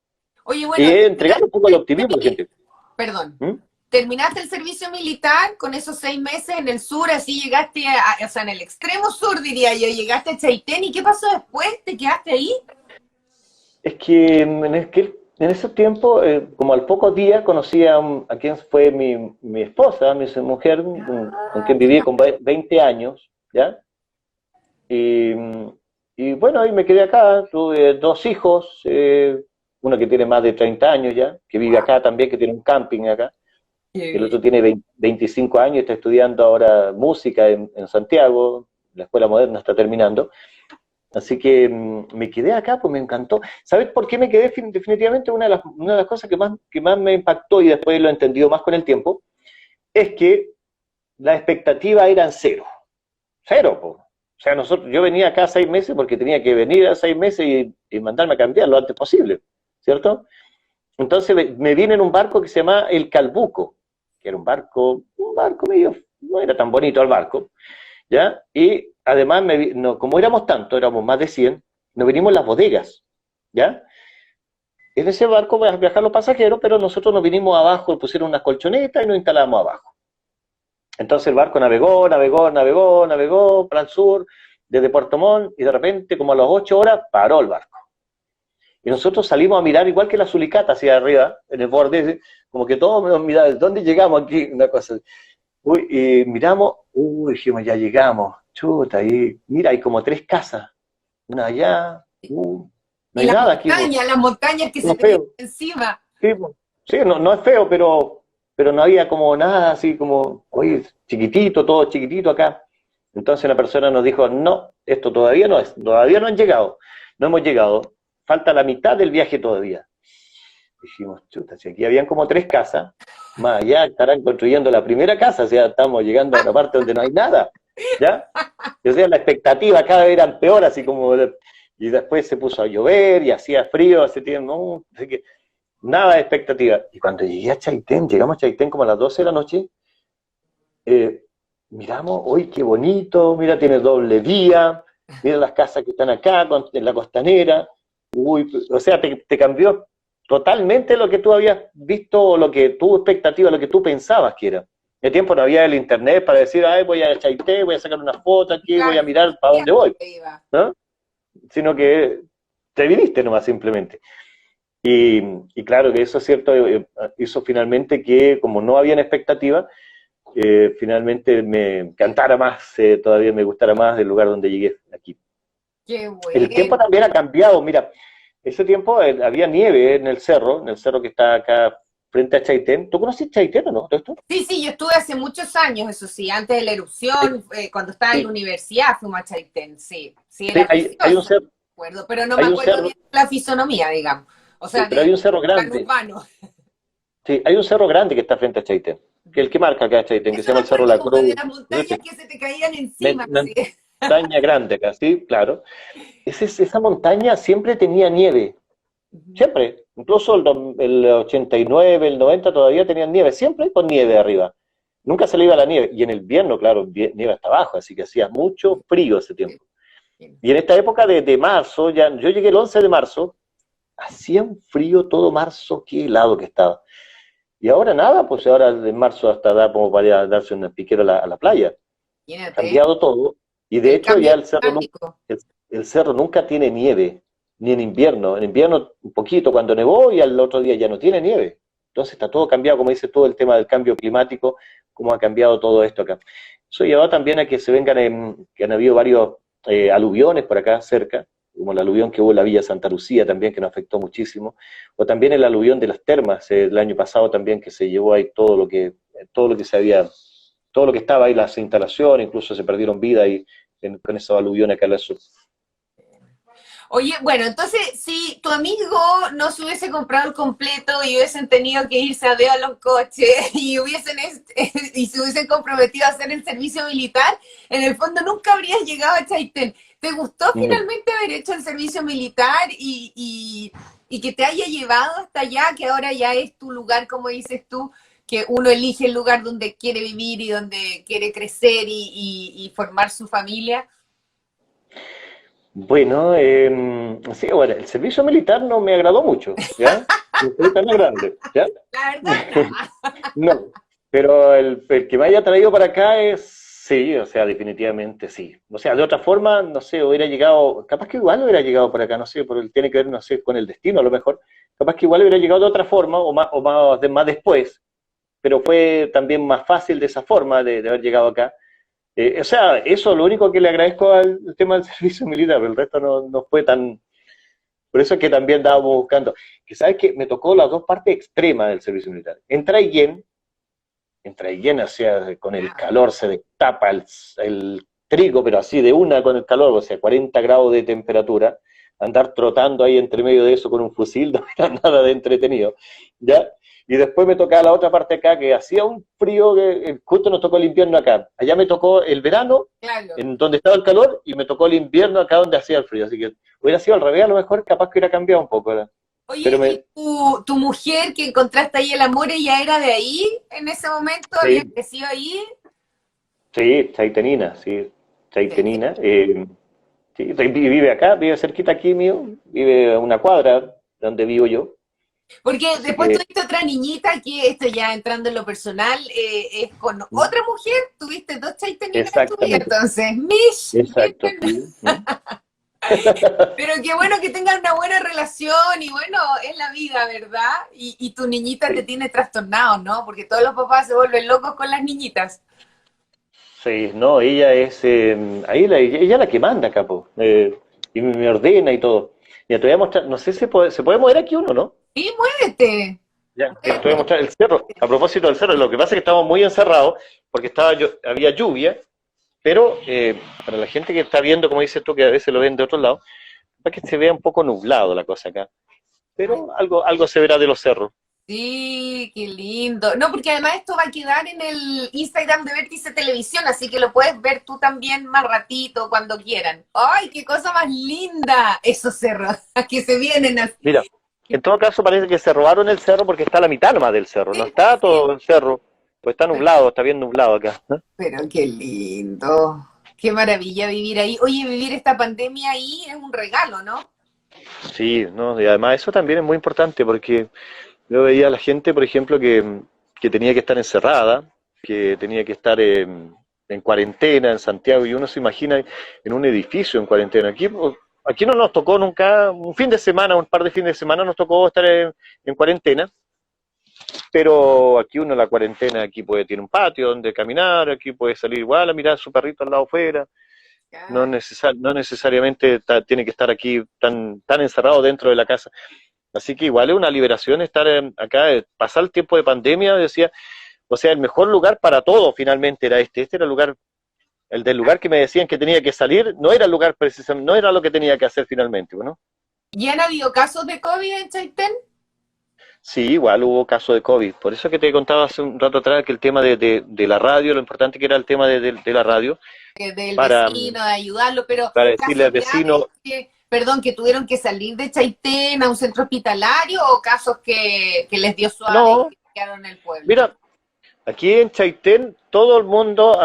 S1: Oye,
S2: Y
S1: bueno,
S2: es entregar un poco de optimismo a la gente.
S1: perdón.
S2: ¿Mm?
S1: ¿Terminaste el servicio militar con esos 6 meses en el sur? Así llegaste, o sea, en el extremo sur, diría yo, llegaste a Chaitén. ¿Y qué pasó después? ¿Te quedaste ahí?
S2: Es que en ese tiempo, como al poco día, conocí a quien fue mi esposa, mi mujer, con
S1: Ah,
S2: quien viví con 20 años, ¿ya? Y, y bueno, ahí me quedé acá, tuve 2 hijos, uno que tiene más de 30 años ya, que vive acá también, que tiene un camping acá,
S1: qué
S2: el
S1: bien.
S2: otro tiene 25 años y está estudiando ahora música en Santiago, la Escuela Moderna está terminando. Así que me quedé acá, pues me encantó. ¿Sabes por qué me quedé? Definitivamente una de las cosas que más me impactó y después lo he entendido más con el tiempo, es que las expectativas eran cero. Cero, pues. O sea, yo venía acá 6 meses porque tenía que venir a 6 meses y mandarme a cambiar lo antes posible, ¿cierto? Entonces me vine en un barco que se llama El Calbuco, que era un barco medio, no era tan bonito el barco, ¿ya? Y además, como éramos tantos, éramos más de 100, nos vinimos en las bodegas, ¿ya? En ese barco van a viajar los pasajeros, pero nosotros nos vinimos abajo, pusieron unas colchonetas y nos instalamos abajo. Entonces el barco navegó para el sur, desde Puerto Montt, y de repente, como a las 8 horas, paró el barco. Y nosotros salimos a mirar igual que la Sulicata hacia arriba, en el borde, como que todos nos miraban, ¿dónde llegamos aquí? Una cosa. Uy, y miramos, dijimos, ya llegamos, chuta, y mira, hay como 3 casas, una allá, no hay nada aquí.
S1: Las montañas que
S2: no
S1: se te ven encima.
S2: Sí, no es feo, pero no había como nada así como, oye, chiquitito, todo chiquitito acá. Entonces la persona nos dijo, no, esto todavía no han llegado, no hemos llegado, falta la mitad del viaje todavía. Dijimos, chuta, si aquí habían como 3 casas, más allá estarán construyendo la primera casa, o sea, estamos llegando a una parte donde no hay nada, ¿ya? O sea, la expectativa cada vez eran peor, así como, y después se puso a llover y hacía frío hace tiempo, ¿no? Así que nada de expectativa. Y cuando llegué a Chaitén, llegamos a Chaitén como a las 12 de la noche, miramos, uy, qué bonito, mira, tiene doble vía, mira las casas que están acá, en la costanera, uy, o sea, te cambió totalmente lo que tú habías visto, lo que tu expectativa, lo que tú pensabas que era. En el tiempo no había el internet para decir, ay, voy a Chaitén, voy a sacar una foto aquí, claro, voy a mirar para dónde voy, ¿no? Sino que te viniste nomás simplemente. Y claro que eso es cierto, hizo finalmente que, como no había expectativa, finalmente me encantara más, todavía me gustara más el lugar donde llegué aquí.
S1: Qué bueno.
S2: El tiempo también ha cambiado, mira, ese tiempo había nieve en el cerro que está acá frente a Chaitén. ¿Tú conoces Chaitén o no? ¿Esto?
S1: Sí, yo estuve hace muchos años, eso sí, antes de la erupción, cuando estaba en la universidad fuimos a Chaitén, sí, era
S2: hay un cerro,
S1: pero no me acuerdo bien la fisonomía, digamos. O sea,
S2: pero hay un cerro grande. Sí, hay un cerro grande que está frente a Chaitén, que es el que marca acá a Chaitén, que se llama el Cerro La Cruz.
S1: De las montañas que se te caían encima.
S2: Montaña grande acá, sí, claro. Esa montaña siempre tenía nieve, siempre. Incluso el 89, el 90 todavía tenían nieve, siempre con nieve arriba. Nunca se le iba la nieve. Y en el invierno, claro, nieve hasta abajo, así que hacía mucho frío ese tiempo. Y en esta época de marzo, yo llegué el 11 de marzo, hacía un frío todo marzo, qué helado que estaba. Y ahora nada, pues ahora de marzo hasta da como para darse un piquero a la playa. Ha cambiado todo. Y de hecho ya el cerro nunca tiene nieve, ni en invierno. En invierno un poquito cuando nevó y al otro día ya no tiene nieve. Entonces está todo cambiado, como dice todo el tema del cambio climático, cómo ha cambiado todo esto acá. Eso llevó también a que se vengan, que han habido varios aluviones por acá cerca, como el aluvión que hubo en la Villa Santa Lucía también, que nos afectó muchísimo, o también el aluvión de las termas, el año pasado también, que se llevó ahí todo lo que estaba ahí, las instalaciones, incluso se perdieron vidas ahí con esos aluviones acá en el sur.
S1: Oye, bueno, entonces, si tu amigo no se hubiese comprado el completo y hubiesen tenido que irse a ver a los coches y se hubiesen comprometido a hacer el servicio militar, en el fondo nunca habrías llegado a Chaitén. ¿Te gustó finalmente haber hecho el servicio militar y que te haya llevado hasta allá, que ahora ya es tu lugar, como dices tú, que uno elige el lugar donde quiere vivir y donde quiere crecer y formar su familia?
S2: Bueno, sí, bueno, el servicio militar no me agradó mucho, ¿ya? No fue tan grande, ¿ya?
S1: La verdad,
S2: no, pero el que me haya traído para acá sí, o sea, definitivamente sí. O sea, de otra forma, no sé, hubiera llegado, capaz que igual hubiera llegado por acá, no sé, tiene que ver, no sé, con el destino a lo mejor, capaz que igual hubiera llegado de otra forma o más después, pero fue también más fácil de esa forma de haber llegado acá. O sea, eso es lo único que le agradezco al tema del servicio militar, pero el resto no fue tan... Por eso es que también estábamos buscando, que sabes que me tocó las dos partes extremas del servicio militar. Entra y llena, o sea, con el calor se destapa el trigo, pero así de una con el calor, o sea, 40 grados de temperatura, andar trotando ahí entre medio de eso con un fusil, no era nada de entretenido, ¿ya? Y después me tocaba la otra parte acá, que hacía un frío, que justo nos tocó el invierno acá. Allá me tocó el verano, claro, en donde estaba el calor, y me tocó el invierno acá donde hacía el frío. Así que hubiera sido al revés, a lo mejor capaz que hubiera cambiado un poco, ¿verdad?
S1: Oye,
S2: Pero
S1: ¿y tu mujer que encontraste ahí el amor, ella era de ahí en ese momento? ¿Había
S2: sí,
S1: crecido ahí?
S2: sí, Chaitenina, sí,
S1: Sí.
S2: Chaitenina. Sí, vive acá, vive cerquita aquí mío, vive a una cuadra donde vivo yo.
S1: Porque
S2: Así
S1: después
S2: que,
S1: tuviste otra niñita que esto ya entrando en lo personal, es con
S2: mm,
S1: otra mujer, tuviste dos chaiteninas en tu vida,
S2: exactamente,
S1: entonces, Mish,
S2: exacto,
S1: miren.
S2: sí.
S1: Pero qué bueno que tengan una buena relación y bueno, es la vida, ¿verdad? Y tu niñita te
S2: Sí,
S1: tiene trastornado, ¿no? Porque todos los papás se vuelven locos con las niñitas.
S2: sí, no, ella es, ella es la que manda, capo, y me ordena y todo. Ya te voy a mostrar, no sé si se puede mover aquí uno, ¿no?
S1: Sí, muévete,
S2: Ya, te voy a
S1: muévete.
S2: mostrar el cerro. A propósito del cerro, lo que pasa es que estamos muy encerrados porque había lluvia, pero para la gente que está viendo, como dices tú, que a veces lo ven de otro lado, es que se vea un poco nublado la cosa acá.
S1: Ay,
S2: Pero algo se verá de los cerros.
S1: sí, qué lindo. No, porque además esto va a quedar en el Instagram de Vértice Televisión, así que lo puedes ver tú también más ratito, cuando quieran. ¡Ay, qué cosa más linda! Esos cerros que se vienen así.
S2: Mira, en todo caso parece que se robaron el cerro porque está la mitad nomás del cerro, no
S1: Sí,
S2: está
S1: sí.
S2: todo el cerro, pues está nublado, está bien nublado acá, ¿no?
S1: Pero qué lindo. Qué maravilla vivir ahí. Oye, vivir esta pandemia ahí es un regalo, ¿no?
S2: Sí, ¿no? Y además eso también es muy importante porque yo veía a la gente, por ejemplo, que tenía que estar encerrada, que tenía que estar en cuarentena en Santiago, y uno se imagina en un edificio en cuarentena. Aquí no nos tocó nunca, un fin de semana, un par de fines de semana nos tocó estar en cuarentena, pero aquí uno la cuarentena, aquí tiene un patio donde caminar, aquí puede salir igual a mirar a su perrito al lado afuera,
S1: Ya.
S2: no necesariamente tiene que estar aquí tan encerrado dentro de la casa. Así que igual es una liberación estar acá, pasar el tiempo de pandemia, decía, o sea, el mejor lugar para todo finalmente era este era el lugar, el del lugar que me decían que tenía que salir, no era el lugar precisamente, no era lo que tenía que hacer finalmente, ¿no?
S1: ¿Y han habido casos de COVID en Chaitén?
S2: Sí, igual hubo caso de COVID, por eso que te contaba hace un rato atrás que el tema de la radio, lo importante que era el tema de la radio,
S1: Del
S2: para,
S1: vecino, de ayudarlo, pero
S2: para decirle al
S1: casos
S2: vecino,
S1: graves que, perdón, que tuvieron que salir de Chaitén a un centro hospitalario o casos que les dio suave y
S2: no,
S1: que quedaron en el pueblo.
S2: mira, aquí en Chaitén todo el mundo,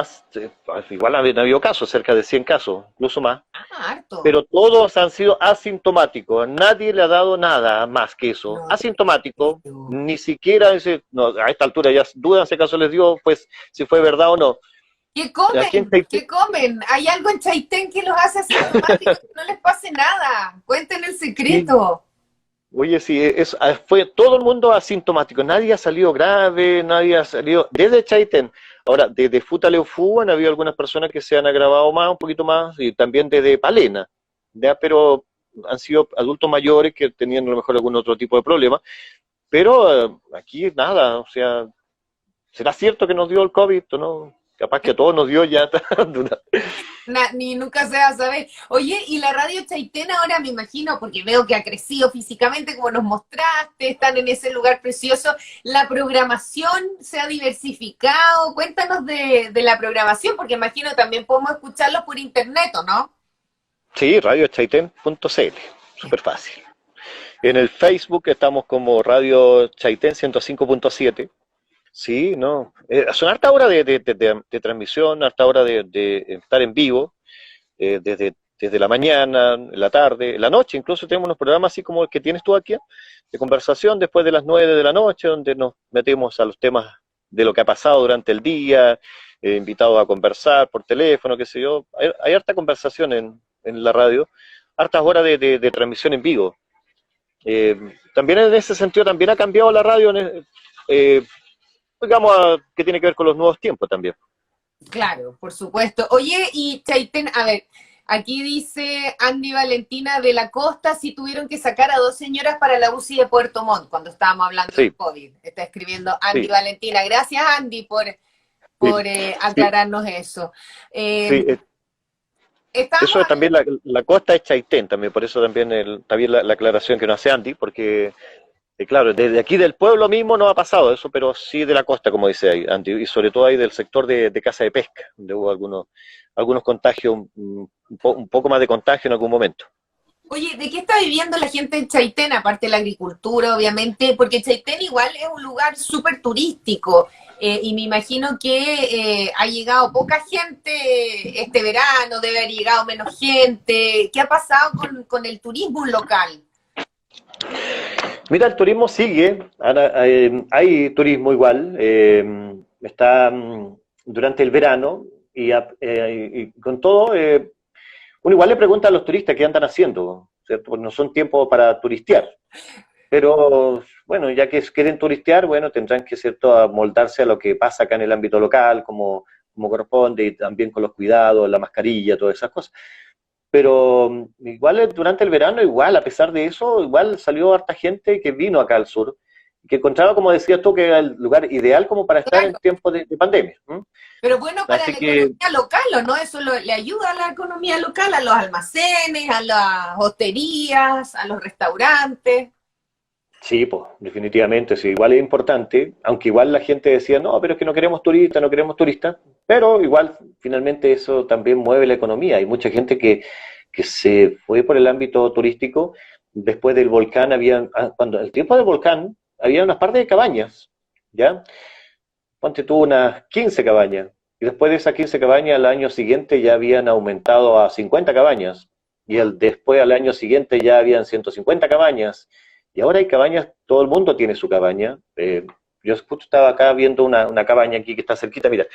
S2: igual han habido casos, cerca de 100 casos, incluso más,
S1: Ah, harto.
S2: pero todos han sido asintomáticos. Nadie le ha dado nada más que eso.
S1: No te
S2: Asintomático,
S1: creo.
S2: ni siquiera no, a esta altura ya dudan si acaso les dio, pues si fue verdad o no.
S1: ¿Qué
S2: Aquí en
S1: comen?
S2: Chaitén,
S1: ¿Qué comen? ¿Hay algo en Chaitén que los hace asintomáticos, que no les pase nada? Cuenten el
S2: sí,
S1: secreto.
S2: oye, sí, fue todo el mundo asintomático. Nadie ha salido grave, nadie ha salido. Desde Chaitén, ahora, desde Futaleufú han habido algunas personas que se han agravado más, un poquito más, y también desde Palena, ¿ya? Pero han sido adultos mayores que tenían a lo mejor algún otro tipo de problema. Pero aquí nada, o sea, ¿será cierto que nos dio el COVID o no? Capaz que a todos nos dio ya.
S1: Ni nunca se va a saber. Oye, y la radio Chaitén ahora me imagino, porque veo que ha crecido físicamente, como nos mostraste, están en ese lugar precioso. La programación se ha diversificado. Cuéntanos de la programación, porque imagino también podemos escucharlo por internet, ¿o no?
S2: Sí, radiochaitén.cl, súper fácil. En el Facebook estamos como Radio Chaitén 105.7. Sí, no. Son harta hora de transmisión, harta hora de estar en vivo, desde la mañana, en la tarde, en la noche. Incluso tenemos unos programas así como el que tienes tú aquí, de conversación después de las 9 de la noche, donde nos metemos a los temas de lo que ha pasado durante el día, invitados a conversar por teléfono, qué sé yo. Hay harta conversación en la radio, hartas horas de transmisión en vivo. Eh, También en ese sentido también ha cambiado la radio, eh, digamos, que tiene que ver con los nuevos tiempos también.
S1: Claro, por supuesto. Oye, y Chaitén, a ver, aquí dice Andy Valentina de la Costa, si tuvieron que sacar a dos señoras para la UCI de Puerto Montt, cuando estábamos hablando del
S2: Sí,
S1: COVID. Está escribiendo Andy
S2: sí,
S1: Valentina. Gracias, Andy,
S2: sí,
S1: por
S2: sí,
S1: aclararnos eso.
S2: sí.
S1: Estábamos
S2: Eso es también
S1: hablando,
S2: la costa es Chaitén, también, por eso también, también la aclaración que nos hace Andy, porque, claro, desde aquí del pueblo mismo no ha pasado eso, pero sí de la costa, como dice ahí, Andy, y sobre todo ahí del sector de casa de pesca, donde hubo algunos contagios, un poco más de contagio en algún momento.
S1: Oye, ¿de qué está viviendo la gente en Chaitén, aparte de la agricultura, obviamente? Porque Chaitén igual es un lugar súper turístico y me imagino que ha llegado poca gente este verano, debe haber llegado menos gente. ¿Qué ha pasado con el turismo local?
S2: Mira, el turismo sigue, hay turismo igual, está durante el verano y con todo, uno igual le pregunta a los turistas qué andan haciendo, ¿cierto? Porque no son tiempos para turistear, pero bueno, ya que quieren turistear, bueno, tendrán que, ¿cierto?, amoldarse a lo que pasa acá en el ámbito local, como corresponde, y también con los cuidados, la mascarilla, todas esas cosas. Pero igual durante el verano, igual, a pesar de eso, igual salió harta gente que vino acá al sur, que encontraba, como decías tú, que era el lugar ideal como para estar en
S1: Claro,
S2: tiempos de pandemia.
S1: pero bueno para
S2: Así
S1: la
S2: que
S1: economía local, ¿o no? Eso le ayuda a la economía local, a los almacenes, a las hosterías, a los restaurantes.
S2: sí, pues, definitivamente, sí, igual es importante, aunque igual la gente decía, no, pero es que no queremos turistas, no queremos turistas, pero igual finalmente eso también mueve la economía. Hay mucha gente que se fue por el ámbito turístico. Después del volcán, cuando el tiempo del volcán, había unas par de cabañas, ¿ya? Ponte tú unas 15 cabañas. Y después de esas 15 cabañas, al año siguiente ya habían aumentado a 50 cabañas. Y después al año siguiente ya habían 150 cabañas. Y ahora hay cabañas, todo el mundo tiene su cabaña. Yo justo estaba acá viendo una cabaña aquí que está cerquita. Mira,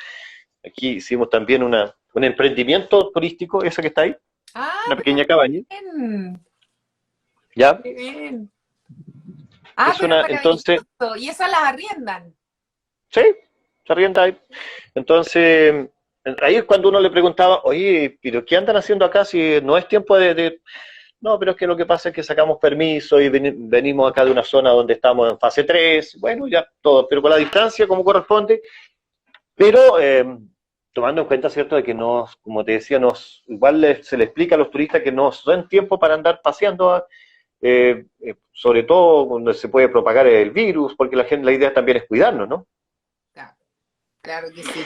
S2: aquí hicimos también un emprendimiento turístico, esa que está ahí,
S1: Ah,
S2: una
S1: pero
S2: pequeña cabaña.
S1: bien,
S2: ¿Ya?
S1: qué bien. Ah,
S2: Es
S1: pero
S2: una, entonces,
S1: maravilloso. ¿Y esas las arriendan?
S2: sí, se arrienda ahí. Entonces, ahí es cuando uno le preguntaba, oye, pero ¿qué andan haciendo acá si no es tiempo de... No, pero es que lo que pasa es que sacamos permiso y venimos acá de una zona donde estamos en fase 3, bueno, ya todo, pero con la distancia como corresponde, pero tomando en cuenta, ¿cierto?, de que nos, como te decía, igual se le explica a los turistas que no son tiempo para andar paseando, sobre todo donde se puede propagar el virus, porque la idea también es cuidarnos, ¿no?
S1: Claro, claro que sí.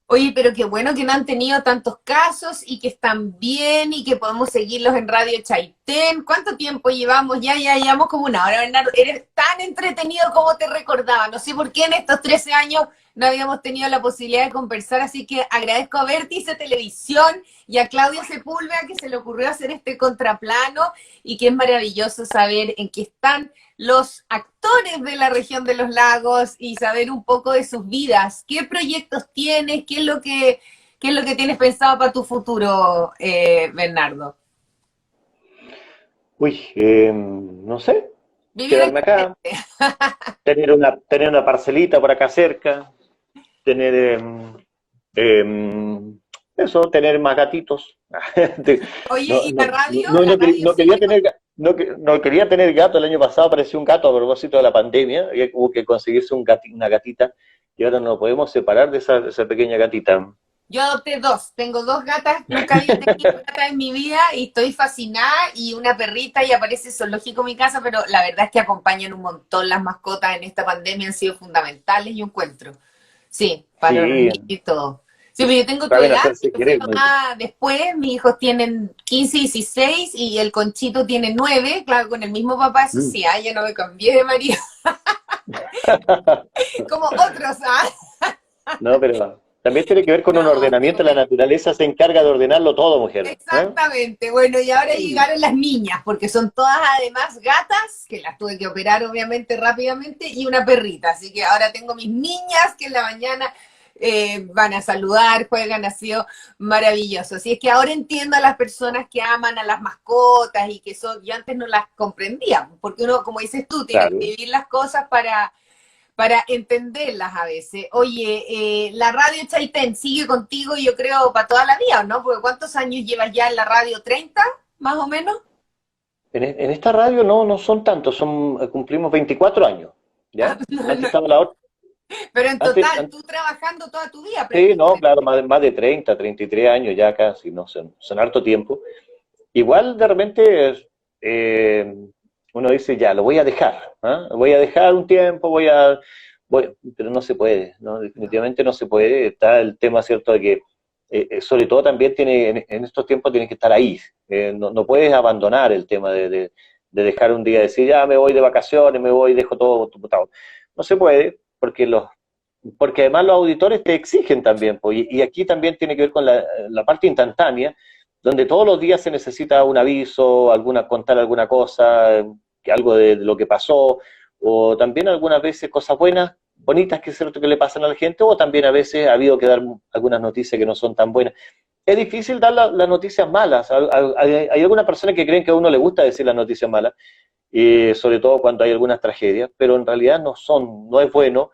S1: Oye, pero qué bueno que no han tenido tantos casos y que están bien y que podemos seguirlos en Radio Chaitén. ¿Cuánto tiempo llevamos? Ya llevamos como una hora, Bernardo. Eres tan entretenido como te recordaba. No sé por qué en estos 13 años no habíamos tenido la posibilidad de conversar, así que agradezco a Vértice Televisión y a Claudia Sepúlveda que se le ocurrió hacer este contraplano y que es maravilloso saber en qué están los actores de la región de los lagos y saber un poco de sus vidas. ¿Qué proyectos tienes? ¿Qué es lo que tienes pensado para tu futuro, Bernardo?
S2: Uy, no sé,
S1: Vivir en
S2: quedarme acá, tener una parcelita por acá cerca, tener eso, tener más gatitos.
S1: Oye,
S2: No,
S1: ¿y
S2: no, no,
S1: la radio
S2: no quería
S1: sigue con...
S2: tener no quería tener gato, el año pasado apareció un gato a propósito de la pandemia, y hubo que conseguirse una gatita, y ahora no podemos separar de esa pequeña gatita.
S1: Yo adopté dos, tengo dos gatas, nunca había tenido gatas en mi vida y estoy fascinada y una perrita y aparece zoológico en mi casa, pero la verdad es que acompañan un montón las mascotas en esta pandemia, han sido fundamentales, yo encuentro. Sí, para
S2: Sí,
S1: dormir y todo. Sí, pero yo tengo tu
S2: saben
S1: edad,
S2: hacerse
S1: yo fui
S2: querer.
S1: mamá después, mis hijos tienen 15 y 16 y el Conchito tiene 9, claro, con el mismo papá, eso
S2: Mm.
S1: sí, ya no me cambié de marido, como otros, ¿ah?
S2: No, pero también tiene que ver con un
S1: No, qué
S2: ordenamiento. La
S1: bueno.
S2: naturaleza se encarga de ordenarlo todo, mujer. ¿Eh?
S1: Exactamente, bueno, y ahora llegaron las niñas, porque son todas además gatas, que las tuve que operar obviamente rápidamente, y una perrita, así que ahora tengo mis niñas que en la mañana van a saludar, juegan, ha sido maravilloso. Así es que ahora entiendo a las personas que aman a las mascotas y que son, yo antes no las comprendía, porque uno, como dices tú, tiene que
S2: Claro.
S1: vivir las cosas para entenderlas a veces. Oye, la radio Chaitén sigue contigo, yo creo, para toda la vida, ¿no? Porque ¿cuántos años llevas ya en la radio? ¿30, más o menos?
S2: En esta radio no son tantos, cumplimos 24 años,
S1: Ah,
S2: ¿ya?
S1: no,
S2: Antes
S1: no.
S2: estaba la otra,
S1: Pero en
S2: antes,
S1: total, tú trabajando toda tu vida
S2: sí, no, claro,
S1: prácticamente.
S2: más de 30, 33 años ya casi, no son harto tiempo. Igual de repente eh, uno dice, ya, lo voy a dejar, ¿ah? Voy a dejar un tiempo, pero no se puede, ¿no?
S1: No.
S2: Definitivamente no se puede. Está el tema, ¿cierto?, de que sobre todo también en estos tiempos tienes que estar ahí. No puedes abandonar el tema de dejar un día, decir, ya me voy de vacaciones, me voy, dejo todo computado. No se puede, porque además los auditores te exigen también, pues, y aquí también tiene que ver con la parte instantánea, donde todos los días se necesita un aviso, contar alguna cosa, algo de lo que pasó, o también algunas veces cosas buenas, bonitas que es cierto que le pasan a la gente, o también a veces ha habido que dar algunas noticias que no son tan buenas. Es difícil dar las noticias malas. Hay algunas personas que creen que a uno le gusta decir las noticias malas, sobre todo cuando hay algunas tragedias, pero en realidad no es bueno.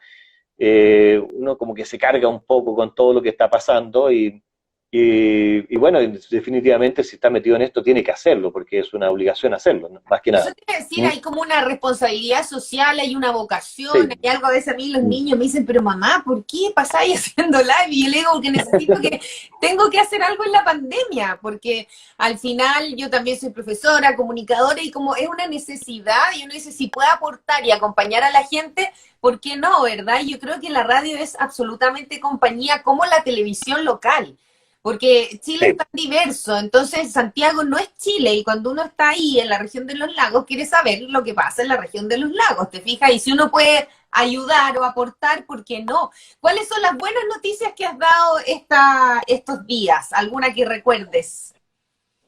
S2: Uno como que se carga un poco con todo lo que está pasando y bueno, definitivamente si está metido en esto tiene que hacerlo, porque es una obligación hacerlo, ¿no? Más que nada.
S1: Eso te iba a decir, hay como una responsabilidad social, hay una vocación,
S2: Sí.
S1: hay algo a veces a mí los niños me dicen, pero mamá, ¿por qué pasáis haciendo live? Y yo le digo que tengo que hacer algo en la pandemia, porque al final yo también soy profesora, comunicadora, y como es una necesidad, y uno dice, si puedo aportar y acompañar a la gente, ¿por qué no, verdad? Yo creo que la radio es absolutamente compañía, como la televisión local. Porque Chile es tan diverso, entonces Santiago no es Chile, y cuando uno está ahí en la región de los lagos, quiere saber lo que pasa en la región de los lagos, ¿te fijas? Y si uno puede ayudar o aportar, ¿por qué no? ¿Cuáles son las buenas noticias que has dado estos días? ¿Alguna que recuerdes?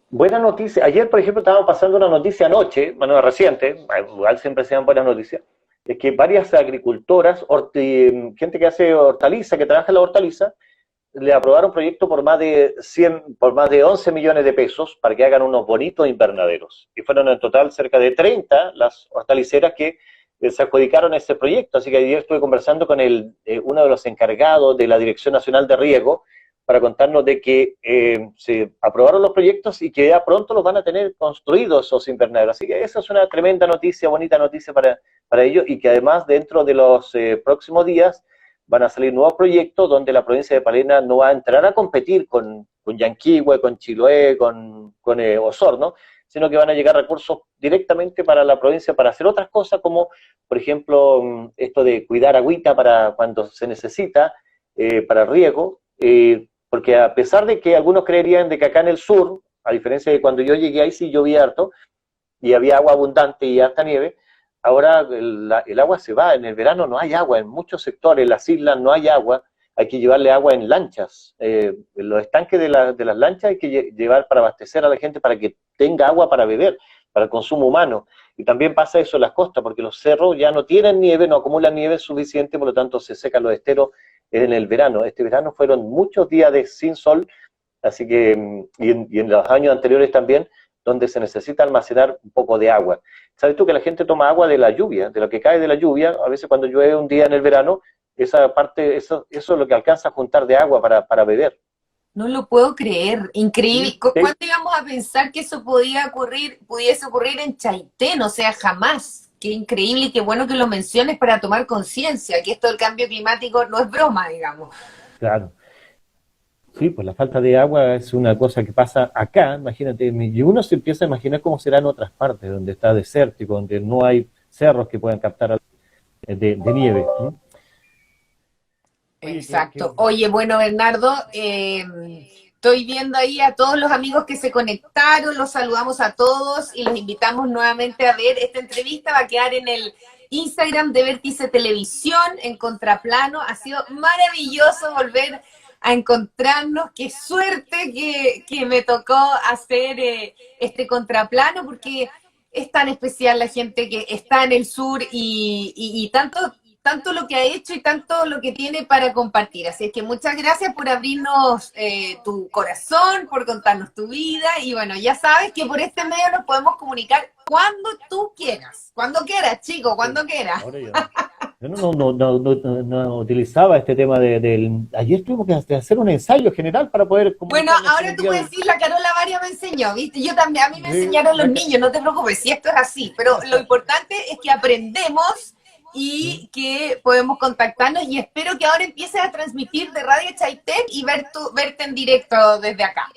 S2: Buena noticia. Ayer, por ejemplo, estaba pasando una noticia anoche, bueno, reciente, igual siempre se dan buenas noticias, es que varias agricultoras, gente que hace hortaliza, que trabaja en la hortaliza, le aprobaron un proyecto por más de 11 millones de pesos para que hagan unos bonitos invernaderos. Y fueron en total cerca de 30 las hortaliceras que se adjudicaron ese proyecto. Así que ayer estuve conversando con uno de los encargados de la Dirección Nacional de Riego para contarnos de que se aprobaron los proyectos y que ya pronto los van a tener construidos esos invernaderos. Así que esa es una tremenda noticia, bonita noticia para ellos, y que además dentro de los próximos días van a salir nuevos proyectos donde la provincia de Palena no va a entrar a competir con Yanquihue, con Chiloé, con Osorno, sino que van a llegar recursos directamente para la provincia para hacer otras cosas, como por ejemplo esto de cuidar agüita para cuando se necesita, para riego, porque a pesar de que algunos creerían de que acá en el sur, a diferencia de cuando yo llegué ahí sí llovía harto, y había agua abundante y harta nieve, ahora el agua se va, en el verano no hay agua, en muchos sectores, en las islas no hay agua, hay que llevarle agua en lanchas, en los estanques de las lanchas hay que llevar para abastecer a la gente para que tenga agua para beber, para el consumo humano. Y también pasa eso en las costas, porque los cerros ya no tienen nieve, no acumulan nieve suficiente, por lo tanto se secan los esteros en el verano. Este verano fueron muchos días sin sol, así que, y en los años anteriores también, donde se necesita almacenar un poco de agua. ¿Sabes tú que la gente toma agua de la lluvia, de lo que cae de la lluvia? A veces cuando llueve un día en el verano, esa parte, eso es lo que alcanza a juntar de agua para beber.
S1: No lo puedo creer, increíble.
S2: Sí.
S1: ¿Cuándo íbamos a pensar que eso pudiese ocurrir en Chaitén? O sea, jamás. Qué increíble y qué bueno que lo menciones para tomar conciencia, que esto del cambio climático no es broma, digamos.
S2: Claro. Sí, pues la falta de agua es una cosa que pasa acá, imagínate, y uno se empieza a imaginar cómo será en otras partes, donde está desértico, donde no hay cerros que puedan captar de nieve, ¿no?
S1: Exacto. Oye, bueno, Bernardo, estoy viendo ahí a todos los amigos que se conectaron, los saludamos a todos y los invitamos nuevamente a ver esta entrevista, va a quedar en el Instagram de Vértice Televisión, en Contraplano. Ha sido maravilloso volver a encontrarnos, qué suerte que me tocó hacer este Contraplano, porque es tan especial la gente que está en el sur y tanto lo que ha hecho y tanto lo que tiene para compartir. Así es que muchas gracias por abrirnos tu corazón, por contarnos tu vida, y bueno, ya sabes que por este medio nos podemos comunicar cuando tú quieras, chico, cuando quieras.
S2: Yo no utilizaba este tema ayer tuvimos que hacer un ensayo general para poder...
S1: Bueno, ahora tú puedes decir, la Carola Varia me enseñó, ¿viste? Yo también, a mí me enseñaron los niños, no te preocupes, si esto es así, pero lo importante es que aprendemos y que podemos contactarnos, y espero que ahora empieces a transmitir de Radio Chaitén y verte en directo desde acá.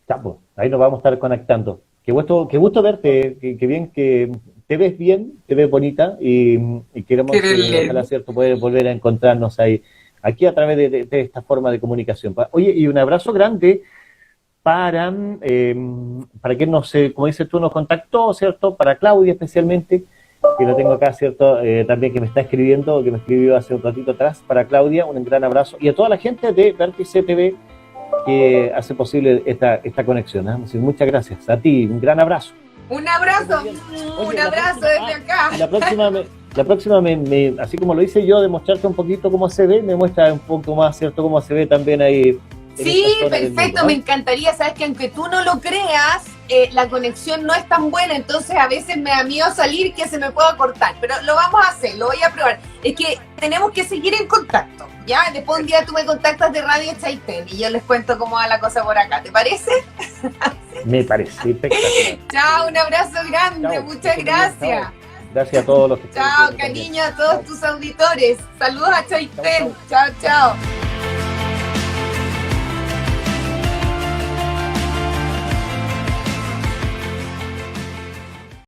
S2: Ya, pues, ahí nos vamos a estar conectando. Qué gusto verte, qué bien que te ves bien, te ves bonita y queremos, ojalá, cierto, poder volver a encontrarnos ahí aquí a través de esta forma de comunicación. Oye, y un abrazo grande para quien nos, como dices tú, nos contactó, ¿cierto? Para Claudia especialmente, que lo tengo acá, ¿cierto? También que me está escribiendo, que me escribió hace un ratito atrás. Para Claudia, un gran abrazo. Y a toda la gente de Vértice TV que hace posible esta conexión. Así, muchas gracias. A ti, un gran abrazo.
S1: Un abrazo, un abrazo desde acá.
S2: La próxima así como lo hice yo, de mostrarte un poquito cómo se ve, me muestra un poco más, ¿cierto? Cómo se ve también ahí.
S1: Sí, perfecto, me encantaría. Sabes que aunque tú no lo creas, la conexión no es tan buena, entonces a veces me da miedo salir que se me pueda cortar, pero lo vamos a hacer, lo voy a probar. Es que tenemos que seguir en contacto, ¿ya? Después un día tú me contactas de Radio Chaitén y yo les cuento cómo va la cosa por acá, ¿te parece?
S2: Me parece espectacular.
S1: Chao, un abrazo grande,
S2: Chao,
S1: muchas gracias.
S2: Gracias a todos los que
S1: Chao, cariño, a todos tus auditores. Saludos a Chaitén. Chao, chao.